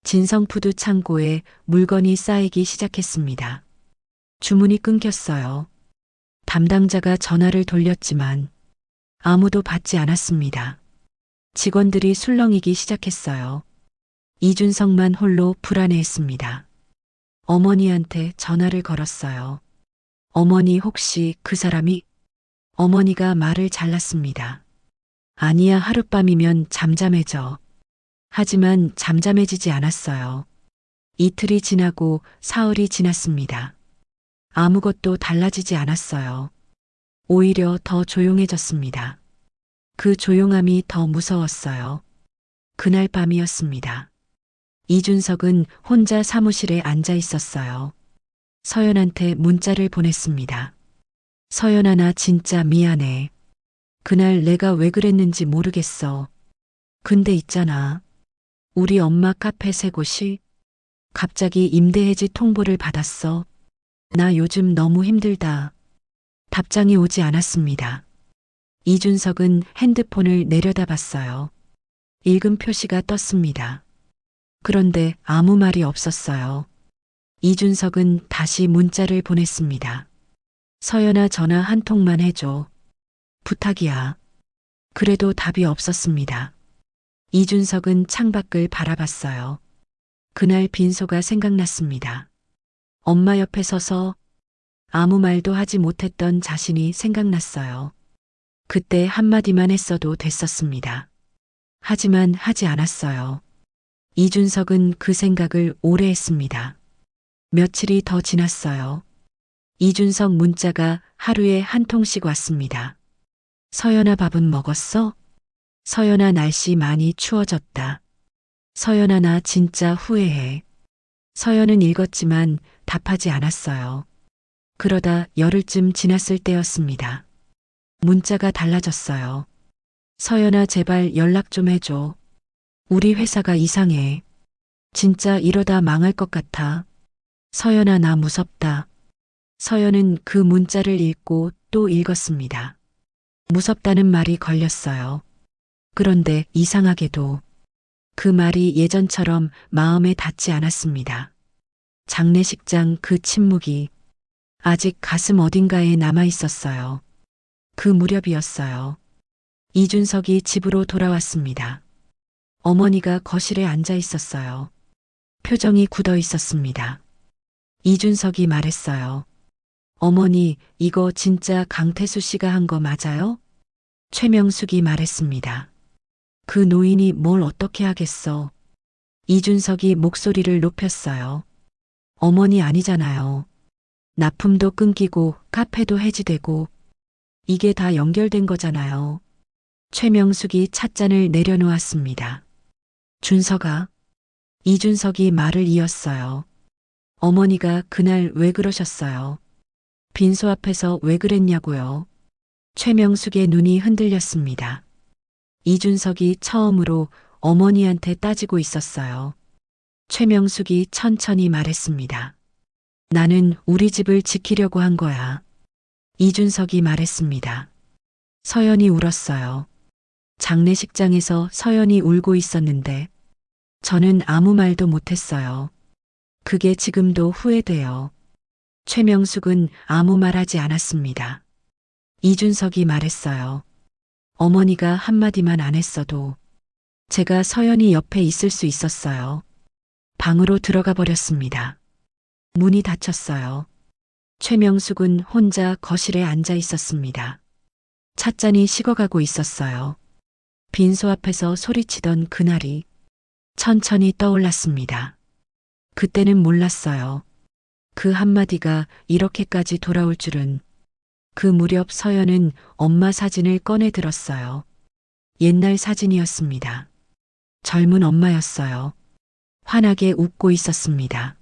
진성푸드 창고에 물건이 쌓이기 시작했습니다. 주문이 끊겼어요. 담당자가 전화를 돌렸지만 아무도 받지 않았습니다. 직원들이 술렁이기 시작했어요. 이준석만 홀로 불안해했습니다. 어머니한테 전화를 걸었어요. 어머니 혹시 그 사람이? 어머니가 말을 잘랐습니다. 아니야, 하룻밤이면 잠잠해져. 하지만 잠잠해지지 않았어요. 이틀이 지나고 사흘이 지났습니다. 아무것도 달라지지 않았어요. 오히려 더 조용해졌습니다. 그 조용함이 더 무서웠어요. 그날 밤이었습니다. 이준석은 혼자 사무실에 앉아 있었어요. 서연한테 문자를 보냈습니다. 서연아, 나 진짜 미안해. 그날 내가 왜 그랬는지 모르겠어. 근데 있잖아. 우리 엄마 카페 세 곳이 갑자기 임대해지 통보를 받았어. 나 요즘 너무 힘들다. 답장이 오지 않았습니다. 이준석은 핸드폰을 내려다봤어요. 읽음 표시가 떴습니다. 그런데 아무 말이 없었어요. 이준석은 다시 문자를 보냈습니다. 서연아, 전화 한 통만 해줘. 부탁이야. 그래도 답이 없었습니다. 이준석은 창밖을 바라봤어요. 그날 빈소가 생각났습니다. 엄마 옆에 서서 아무 말도 하지 못했던 자신이 생각났어요. 그때 한마디만 했어도 됐었습니다. 하지만 하지 않았어요. 이준석은 그 생각을 오래 했습니다. 며칠이 더 지났어요. 이준석 문자가 하루에 한 통씩 왔습니다. 서연아, 밥은 먹었어? 서연아, 날씨 많이 추워졌다. 서연아, 나 진짜 후회해. 서연은 읽었지만 답하지 않았어요. 그러다 열흘쯤 지났을 때였습니다. 문자가 달라졌어요. 서연아, 제발 연락 좀 해줘. 우리 회사가 이상해. 진짜 이러다 망할 것 같아. 서연아, 나 무섭다. 서연은 그 문자를 읽고 또 읽었습니다. 무섭다는 말이 걸렸어요. 그런데 이상하게도 그 말이 예전처럼 마음에 닿지 않았습니다. 장례식장 그 침묵이 아직 가슴 어딘가에 남아 있었어요. 그 무렵이었어요. 이준석이 집으로 돌아왔습니다. 어머니가 거실에 앉아 있었어요. 표정이 굳어 있었습니다. 이준석이 말했어요. 어머니, 이거 진짜 강태수 씨가 한 거 맞아요? 최명숙이 말했습니다. 그 노인이 뭘 어떻게 하겠어. 이준석이 목소리를 높였어요. 어머니 아니잖아요. 납품도 끊기고 카페도 해지되고 이게 다 연결된 거잖아요. 최명숙이 찻잔을 내려놓았습니다. 준석아. 이준석이 말을 이었어요. 어머니가 그날 왜 그러셨어요? 빈소 앞에서 왜 그랬냐고요? 최명숙의 눈이 흔들렸습니다. 이준석이 처음으로 어머니한테 따지고 있었어요. 최명숙이 천천히 말했습니다. 나는 우리 집을 지키려고 한 거야. 이준석이 말했습니다. 서연이 울었어요. 장례식장에서 서연이 울고 있었는데 저는 아무 말도 못했어요. 그게 지금도 후회돼요. 최명숙은 아무 말 하지 않았습니다. 이준석이 말했어요. 어머니가 한마디만 안 했어도 제가 서연이 옆에 있을 수 있었어요. 방으로 들어가 버렸습니다. 문이 닫혔어요. 최명숙은 혼자 거실에 앉아 있었습니다. 찻잔이 식어가고 있었어요. 빈소 앞에서 소리치던 그날이 천천히 떠올랐습니다. 그때는 몰랐어요. 그 한마디가 이렇게까지 돌아올 줄은. 그 무렵 서연은 엄마 사진을 꺼내 들었어요. 옛날 사진이었습니다. 젊은 엄마였어요. 환하게 웃고 있었습니다.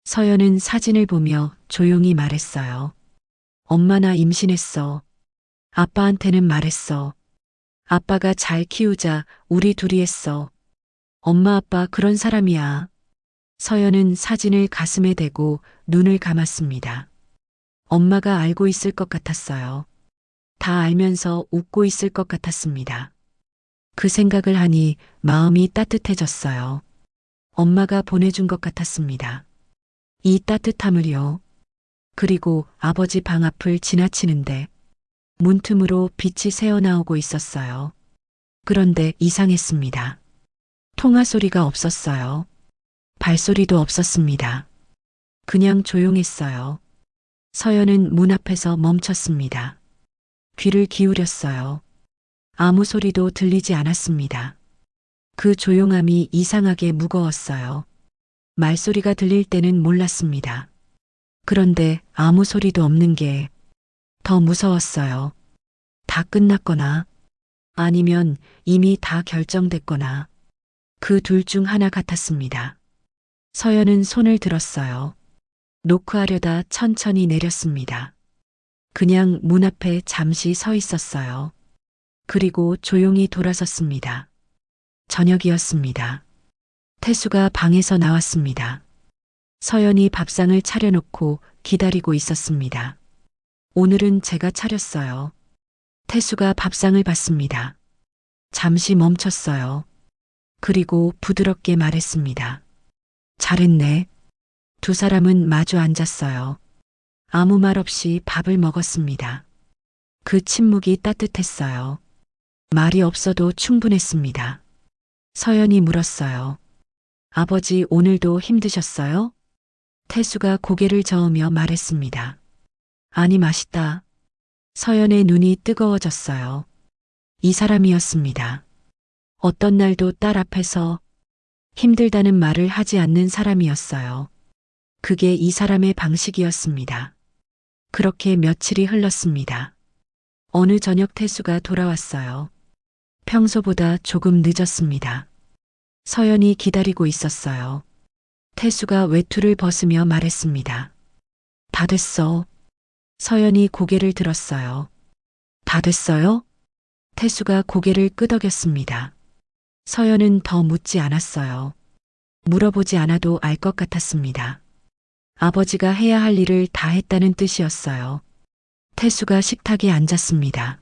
서연은 사진을 보며 조용히 말했어요. 엄마 나 임신했어. 아빠한테는 말했어. 아빠가 잘 키우자 우리 둘이 했어. 엄마 아빠 그런 사람이야. 서연은 사진을 가슴에 대고 눈을 감았습니다. 엄마가 알고 있을 것 같았어요. 다 알면서 웃고 있을 것 같았습니다. 그 생각을 하니 마음이 따뜻해졌어요. 엄마가 보내준 것 같았습니다. 이 따뜻함을요. 그리고 아버지 방 앞을 지나치는데 문틈으로 빛이 새어나오고 있었어요. 그런데 이상했습니다. 통화 소리가 없었어요. 발소리도 없었습니다. 그냥 조용했어요. 서연은 문 앞에서 멈췄습니다. 귀를 기울였어요. 아무 소리도 들리지 않았습니다. 그 조용함이 이상하게 무거웠어요. 말소리가 들릴 때는 몰랐습니다. 그런데 아무 소리도 없는 게 더 무서웠어요. 다 끝났거나 아니면 이미 다 결정됐거나 그 둘 중 하나 같았습니다. 서연은 손을 들었어요. 노크하려다 천천히 내렸습니다. 그냥 문 앞에 잠시 서 있었어요. 그리고 조용히 돌아섰습니다. 저녁이었습니다. 태수가 방에서 나왔습니다. 서연이 밥상을 차려놓고 기다리고 있었습니다. 오늘은 제가 차렸어요. 태수가 밥상을 받습니다. 잠시 멈췄어요. 그리고 부드럽게 말했습니다. 잘했네. 두 사람은 마주 앉았어요. 아무 말 없이 밥을 먹었습니다. 그 침묵이 따뜻했어요. 말이 없어도 충분했습니다. 서연이 물었어요. 아버지 오늘도 힘드셨어요? 태수가 고개를 저으며 말했습니다. 아니 맛있다. 서연의 눈이 뜨거워졌어요. 이 사람이었습니다. 어떤 날도 딸 앞에서 힘들다는 말을 하지 않는 사람이었어요. 그게 이 사람의 방식이었습니다. 그렇게 며칠이 흘렀습니다. 어느 저녁 태수가 돌아왔어요. 평소보다 조금 늦었습니다. 서연이 기다리고 있었어요. 태수가 외투를 벗으며 말했습니다. 다 됐어. 서연이 고개를 들었어요. 다 됐어요? 태수가 고개를 끄덕였습니다. 서연은 더 묻지 않았어요. 물어보지 않아도 알 것 같았습니다. 아버지가 해야 할 일을 다 했다는 뜻이었어요. 태수가 식탁에 앉았습니다.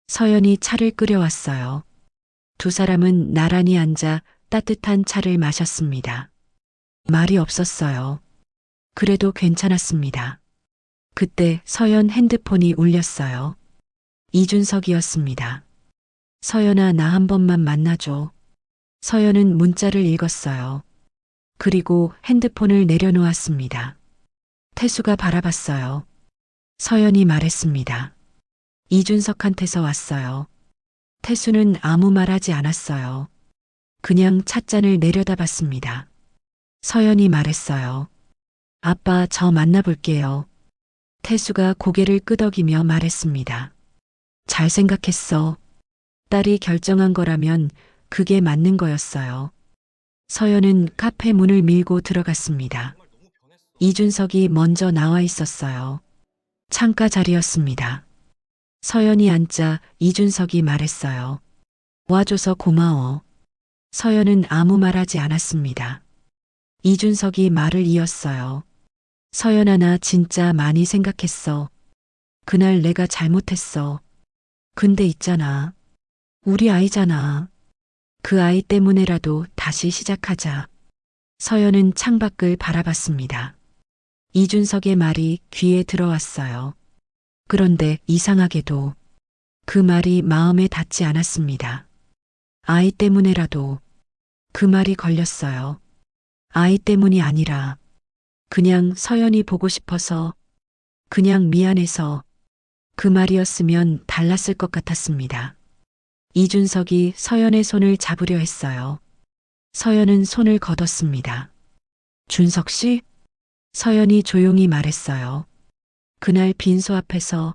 서연이 차를 끓여왔어요. 두 사람은 나란히 앉아 따뜻한 차를 마셨습니다. 말이 없었어요. 그래도 괜찮았습니다. 그때 서연 핸드폰이 울렸어요. 이준석이었습니다. 서연아 나 한 번만 만나줘. 서연은 문자를 읽었어요. 그리고 핸드폰을 내려놓았습니다. 태수가 바라봤어요. 서연이 말했습니다. 이준석한테서 왔어요. 태수는 아무 말 하지 않았어요. 그냥 찻잔을 내려다봤습니다. 서연이 말했어요. 아빠 저 만나볼게요. 태수가 고개를 끄덕이며 말했습니다. 잘 생각했어. 딸이 결정한 거라면 그게 맞는 거였어요. 서연은 카페 문을 밀고 들어갔습니다. 이준석이 먼저 나와 있었어요. 창가 자리였습니다. 서연이 앉자 이준석이 말했어요. 와줘서 고마워. 서연은 아무 말 하지 않았습니다. 이준석이 말을 이었어요. 서연아 나 진짜 많이 생각했어. 그날 내가 잘못했어. 근데 있잖아. 우리 아이잖아. 그 아이 때문에라도 다시 시작하자. 서연은 창밖을 바라봤습니다. 이준석의 말이 귀에 들어왔어요. 그런데 이상하게도 그 말이 마음에 닿지 않았습니다. 아이 때문에라도 그 말이 걸렸어요. 아이 때문이 아니라 그냥 서연이 보고 싶어서, 그냥 미안해서, 그 말이었으면 달랐을 것 같았습니다. 이준석이 서연의 손을 잡으려 했어요. 서연은 손을 거뒀습니다. 준석 씨? 서연이 조용히 말했어요. 그날 빈소 앞에서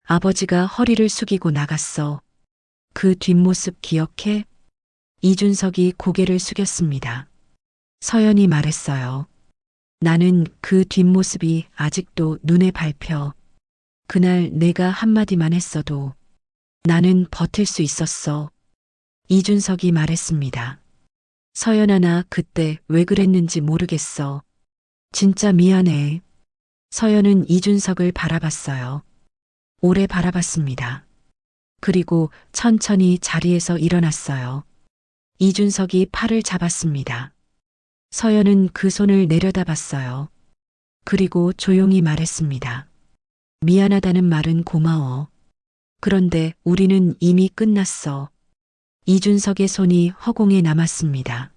아버지가 허리를 숙이고 나갔어. 그 뒷모습 기억해? 이준석이 고개를 숙였습니다. 서연이 말했어요. 나는 그 뒷모습이 아직도 눈에 밟혀. 그날 내가 한마디만 했어도 나는 버틸 수 있었어. 이준석이 말했습니다. 서연아, 나 그때 왜 그랬는지 모르겠어. 진짜 미안해. 서연은 이준석을 바라봤어요. 오래 바라봤습니다. 그리고 천천히 자리에서 일어났어요. 이준석이 팔을 잡았습니다. 서연은 그 손을 내려다봤어요. 그리고 조용히 말했습니다. 미안하다는 말은 고마워. 그런데 우리는 이미 끝났어. 이준석의 손이 허공에 남았습니다.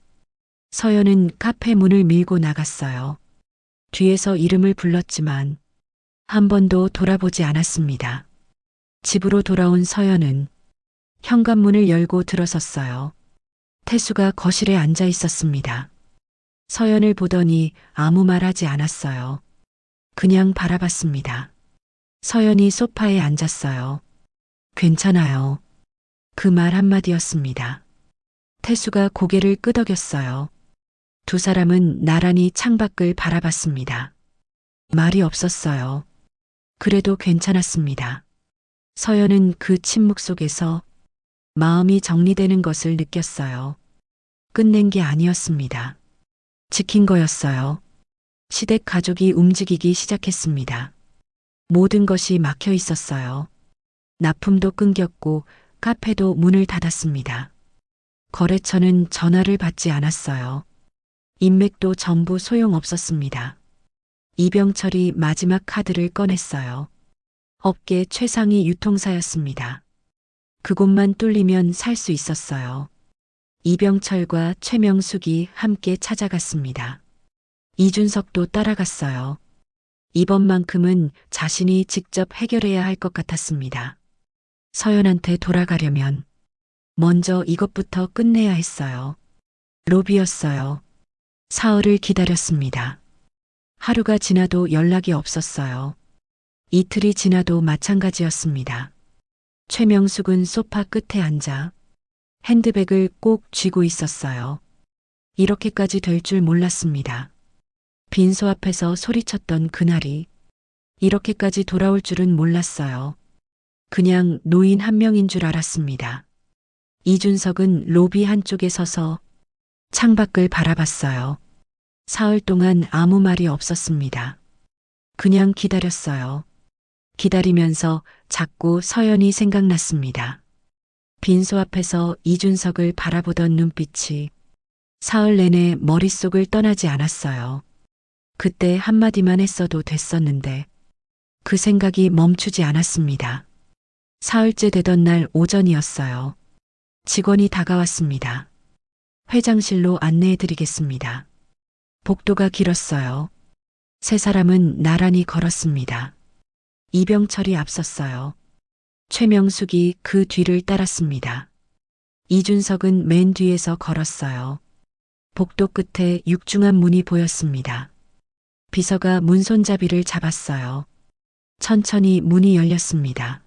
서연은 카페 문을 밀고 나갔어요. 뒤에서 이름을 불렀지만 한 번도 돌아보지 않았습니다. 집으로 돌아온 서연은 현관문을 열고 들어섰어요. 태수가 거실에 앉아 있었습니다. 서연을 보더니 아무 말 하지 않았어요. 그냥 바라봤습니다. 서연이 소파에 앉았어요. 괜찮아요. 그 말 한마디였습니다. 태수가 고개를 끄덕였어요. 두 사람은 나란히 창밖을 바라봤습니다. 말이 없었어요. 그래도 괜찮았습니다. 서연은 그 침묵 속에서 마음이 정리되는 것을 느꼈어요. 끝낸 게 아니었습니다. 지킨 거였어요. 시댁 가족이 움직이기 시작했습니다. 모든 것이 막혀 있었어요. 납품도 끊겼고 카페도 문을 닫았습니다. 거래처는 전화를 받지 않았어요. 인맥도 전부 소용없었습니다. 이병철이 마지막 카드를 꺼냈어요. 업계 최상위 유통사였습니다. 그곳만 뚫리면 살 수 있었어요. 이병철과 최명숙이 함께 찾아갔습니다. 이준석도 따라갔어요. 이번만큼은 자신이 직접 해결해야 할 것 같았습니다. 서연한테 돌아가려면 먼저 이것부터 끝내야 했어요. 로비였어요. 사흘을 기다렸습니다. 하루가 지나도 연락이 없었어요. 이틀이 지나도 마찬가지였습니다. 최명숙은 소파 끝에 앉아 핸드백을 꼭 쥐고 있었어요. 이렇게까지 될 줄 몰랐습니다. 빈소 앞에서 소리쳤던 그날이 이렇게까지 돌아올 줄은 몰랐어요. 그냥 노인 한 명인 줄 알았습니다. 이준석은 로비 한쪽에 서서 창밖을 바라봤어요. 사흘 동안 아무 말이 없었습니다. 그냥 기다렸어요. 기다리면서 자꾸 서연이 생각났습니다. 빈소 앞에서 이준석을 바라보던 눈빛이 사흘 내내 머릿속을 떠나지 않았어요. 그때 한마디만 했어도 됐었는데 그 생각이 멈추지 않았습니다. 사흘째 되던 날 오전이었어요. 직원이 다가왔습니다. 회장실로 안내해드리겠습니다. 복도가 길었어요. 세 사람은 나란히 걸었습니다. 이병철이 앞섰어요. 최명숙이 그 뒤를 따랐습니다. 이준석은 맨 뒤에서 걸었어요. 복도 끝에 육중한 문이 보였습니다. 비서가 문손잡이를 잡았어요. 천천히 문이 열렸습니다.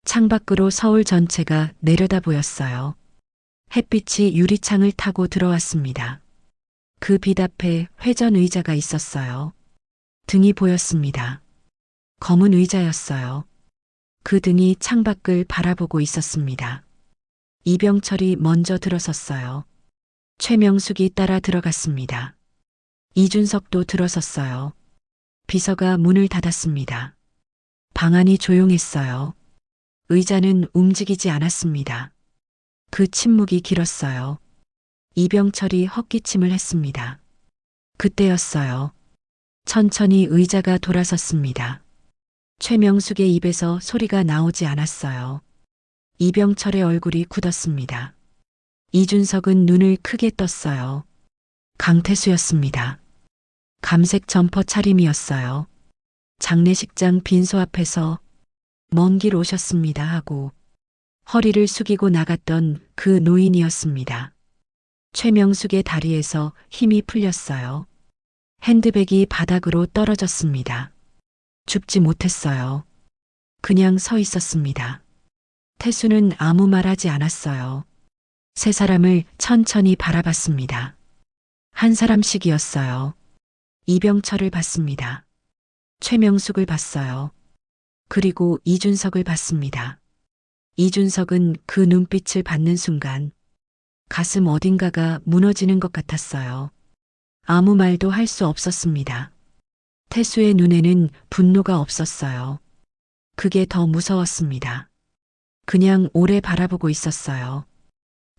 창밖으로 서울 전체가 내려다 보였어요. 햇빛이 유리창을 타고 들어왔습니다. 그 빛 앞에 회전 의자가 있었어요. 등이 보였습니다. 검은 의자였어요. 그 등이 창밖을 바라보고 있었습니다. 이병철이 먼저 들어섰어요. 최명숙이 따라 들어갔습니다. 이준석도 들어섰어요. 비서가 문을 닫았습니다. 방 안이 조용했어요. 의자는 움직이지 않았습니다. 그 침묵이 길었어요. 이병철이 헛기침을 했습니다. 그때였어요. 천천히 의자가 돌아섰습니다. 최명숙의 입에서 소리가 나오지 않았어요. 이병철의 얼굴이 굳었습니다. 이준석은 눈을 크게 떴어요. 강태수였습니다. 감색 점퍼 차림이었어요. 장례식장 빈소 앞에서 먼 길 오셨습니다 하고 허리를 숙이고 나갔던 그 노인이었습니다. 최명숙의 다리에서 힘이 풀렸어요. 핸드백이 바닥으로 떨어졌습니다. 죽지 못했어요. 그냥 서 있었습니다. 태수는 아무 말 하지 않았어요. 세 사람을 천천히 바라봤습니다. 한 사람씩이었어요. 이병철을 봤습니다. 최명숙을 봤어요. 그리고 이준석을 봤습니다. 이준석은 그 눈빛을 받는 순간 가슴 어딘가가 무너지는 것 같았어요. 아무 말도 할 수 없었습니다. 태수의 눈에는 분노가 없었어요. 그게 더 무서웠습니다. 그냥 오래 바라보고 있었어요.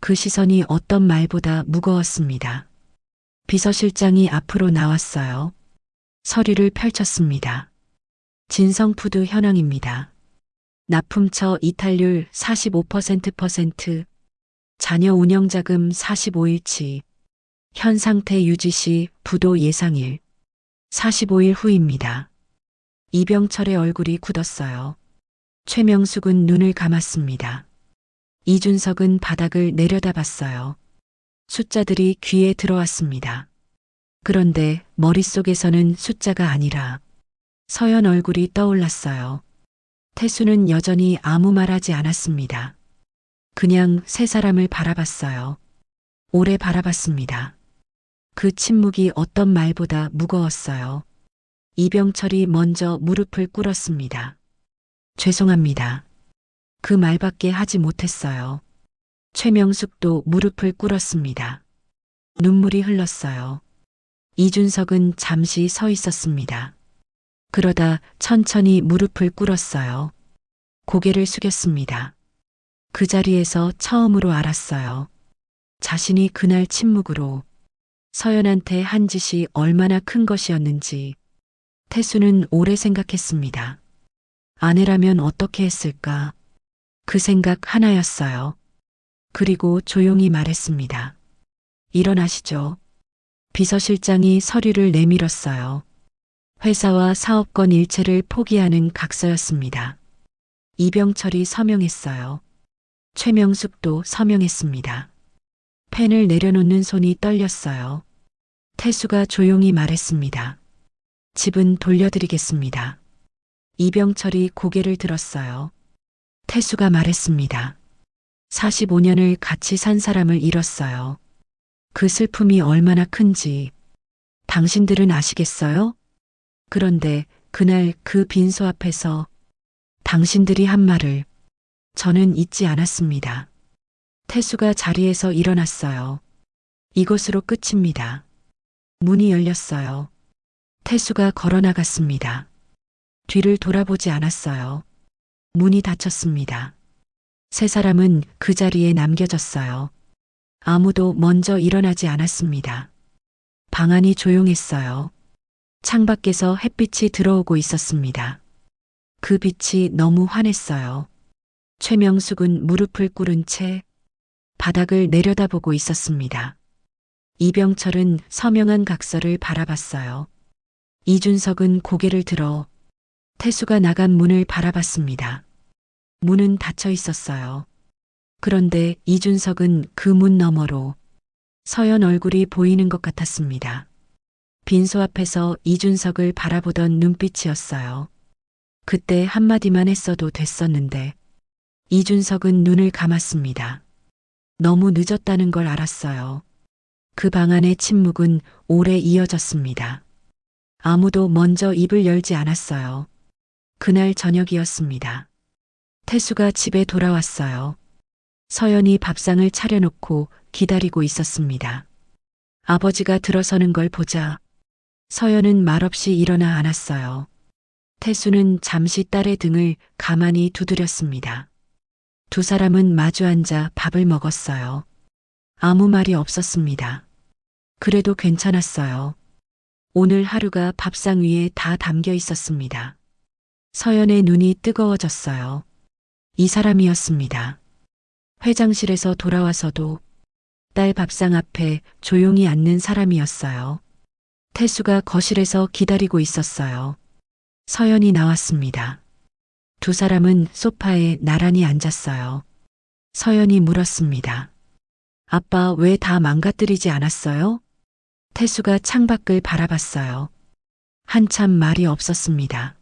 그 시선이 어떤 말보다 무거웠습니다. 비서실장이 앞으로 나왔어요. 서류를 펼쳤습니다. 진성푸드 현황입니다. 납품처 이탈률 45%, 자녀 운영자금 45일치, 현 상태 유지 시 부도 예상일, 45일 후입니다. 이병철의 얼굴이 굳었어요. 최명숙은 눈을 감았습니다. 이준석은 바닥을 내려다봤어요. 숫자들이 귀에 들어왔습니다. 그런데 머릿속에서는 숫자가 아니라 서연 얼굴이 떠올랐어요. 태수는 여전히 아무 말하지 않았습니다. 그냥 세 사람을 바라봤어요. 오래 바라봤습니다. 그 침묵이 어떤 말보다 무거웠어요. 이병철이 먼저 무릎을 꿇었습니다. 죄송합니다. 그 말밖에 하지 못했어요. 최명숙도 무릎을 꿇었습니다. 눈물이 흘렀어요. 이준석은 잠시 서 있었습니다. 그러다 천천히 무릎을 꿇었어요. 고개를 숙였습니다. 그 자리에서 처음으로 알았어요. 자신이 그날 침묵으로 서연한테 한 짓이 얼마나 큰 것이었는지. 태수는 오래 생각했습니다. 아내라면 어떻게 했을까? 그 생각 하나였어요. 그리고 조용히 말했습니다. 일어나시죠. 비서실장이 서류를 내밀었어요. 회사와 사업권 일체를 포기하는 각서였습니다. 이병철이 서명했어요. 최명숙도 서명했습니다. 펜을 내려놓는 손이 떨렸어요. 태수가 조용히 말했습니다. 집은 돌려드리겠습니다. 이병철이 고개를 들었어요. 태수가 말했습니다. 45년을 같이 산 사람을 잃었어요. 그 슬픔이 얼마나 큰지 당신들은 아시겠어요? 그런데 그날 그 빈소 앞에서 당신들이 한 말을 저는 잊지 않았습니다. 태수가 자리에서 일어났어요. 이것으로 끝입니다. 문이 열렸어요. 태수가 걸어 나갔습니다. 뒤를 돌아보지 않았어요. 문이 닫혔습니다. 세 사람은 그 자리에 남겨졌어요. 아무도 먼저 일어나지 않았습니다. 방 안이 조용했어요. 창밖에서 햇빛이 들어오고 있었습니다. 그 빛이 너무 환했어요. 최명숙은 무릎을 꿇은 채 바닥을 내려다보고 있었습니다. 이병철은 서명한 각서를 바라봤어요. 이준석은 고개를 들어 태수가 나간 문을 바라봤습니다. 문은 닫혀 있었어요. 그런데 이준석은 그 문 너머로 서연 얼굴이 보이는 것 같았습니다. 빈소 앞에서 이준석을 바라보던 눈빛이었어요. 그때 한마디만 했어도 됐었는데 이준석은 눈을 감았습니다. 너무 늦었다는 걸 알았어요. 그 방 안의 침묵은 오래 이어졌습니다. 아무도 먼저 입을 열지 않았어요. 그날 저녁이었습니다. 태수가 집에 돌아왔어요. 서연이 밥상을 차려놓고 기다리고 있었습니다. 아버지가 들어서는 걸 보자 서연은 말없이 일어나 앉았어요. 태수는 잠시 딸의 등을 가만히 두드렸습니다. 두 사람은 마주 앉아 밥을 먹었어요. 아무 말이 없었습니다. 그래도 괜찮았어요. 오늘 하루가 밥상 위에 다 담겨 있었습니다. 서연의 눈이 뜨거워졌어요. 이 사람이었습니다. 회장실에서 돌아와서도 딸 밥상 앞에 조용히 앉는 사람이었어요. 태수가 거실에서 기다리고 있었어요. 서연이 나왔습니다. 두 사람은 소파에 나란히 앉았어요. 서연이 물었습니다. 아빠 왜 다 망가뜨리지 않았어요? 태수가 창밖을 바라봤어요. 한참 말이 없었습니다.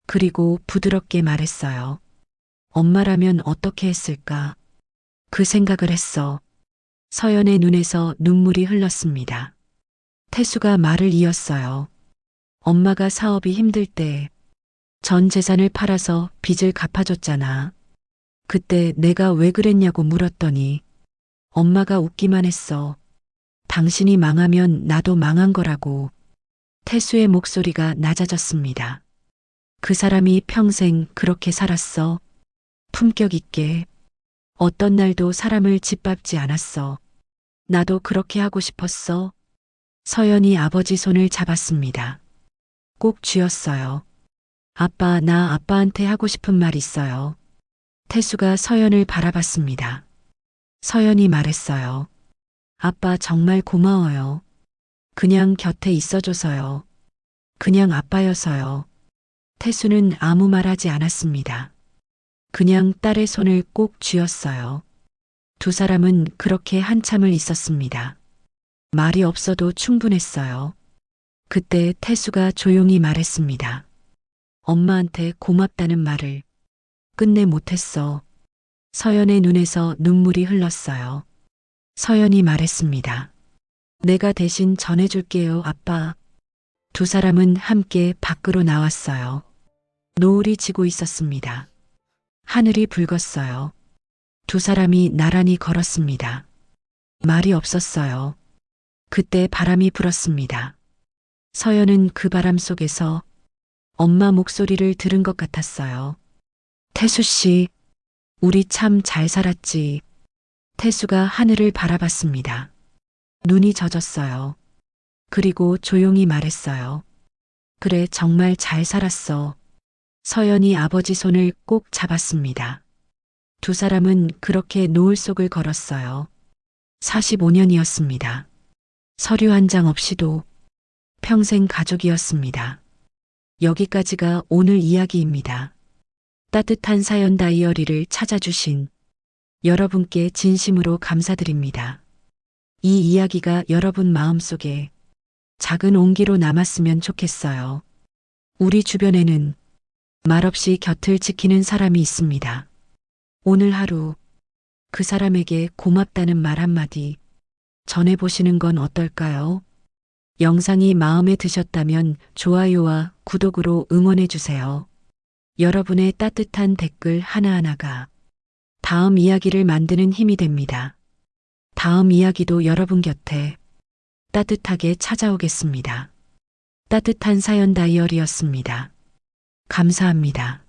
그리고 부드럽게 말했어요. 엄마라면 어떻게 했을까? 그 생각을 했어. 서연의 눈에서 눈물이 흘렀습니다. 태수가 말을 이었어요. 엄마가 사업이 힘들 때 전 재산을 팔아서 빚을 갚아줬잖아. 그때 내가 왜 그랬냐고 물었더니 엄마가 웃기만 했어. 당신이 망하면 나도 망한 거라고. 태수의 목소리가 낮아졌습니다. 그 사람이 평생 그렇게 살았어. 품격 있게. 어떤 날도 사람을 짓밟지 않았어. 나도 그렇게 하고 싶었어. 서연이 아버지 손을 잡았습니다. 꼭 쥐었어요. 아빠, 나 아빠한테 하고 싶은 말 있어요. 태수가 서연을 바라봤습니다. 서연이 말했어요. 아빠 정말 고마워요. 그냥 곁에 있어줘서요. 그냥 아빠여서요. 태수는 아무 말 하지 않았습니다. 그냥 딸의 손을 꼭 쥐었어요. 두 사람은 그렇게 한참을 있었습니다. 말이 없어도 충분했어요. 그때 태수가 조용히 말했습니다. 엄마한테 고맙다는 말을 끝내 못했어. 서연의 눈에서 눈물이 흘렀어요. 서연이 말했습니다. 내가 대신 전해줄게요, 아빠. 두 사람은 함께 밖으로 나왔어요. 노을이 지고 있었습니다. 하늘이 붉었어요. 두 사람이 나란히 걸었습니다. 말이 없었어요. 그때 바람이 불었습니다. 서연은 그 바람 속에서 엄마 목소리를 들은 것 같았어요. 태수 씨, 우리 참 잘 살았지. 태수가 하늘을 바라봤습니다. 눈이 젖었어요. 그리고 조용히 말했어요. 그래, 정말 잘 살았어. 서연이 아버지 손을 꼭 잡았습니다. 두 사람은 그렇게 노을 속을 걸었어요. 45년이었습니다. 서류 한 장 없이도 평생 가족이었습니다. 여기까지가 오늘 이야기입니다. 따뜻한 사연 다이어리를 찾아주신 여러분께 진심으로 감사드립니다. 이 이야기가 여러분 마음속에 작은 온기로 남았으면 좋겠어요. 우리 주변에는 말없이 곁을 지키는 사람이 있습니다. 오늘 하루 그 사람에게 고맙다는 말 한마디 전해보시는 건 어떨까요? 영상이 마음에 드셨다면 좋아요와 구독으로 응원해주세요. 여러분의 따뜻한 댓글 하나하나가 다음 이야기를 만드는 힘이 됩니다. 다음 이야기도 여러분 곁에 따뜻하게 찾아오겠습니다. 따뜻한 사연 다이어리였습니다. 감사합니다.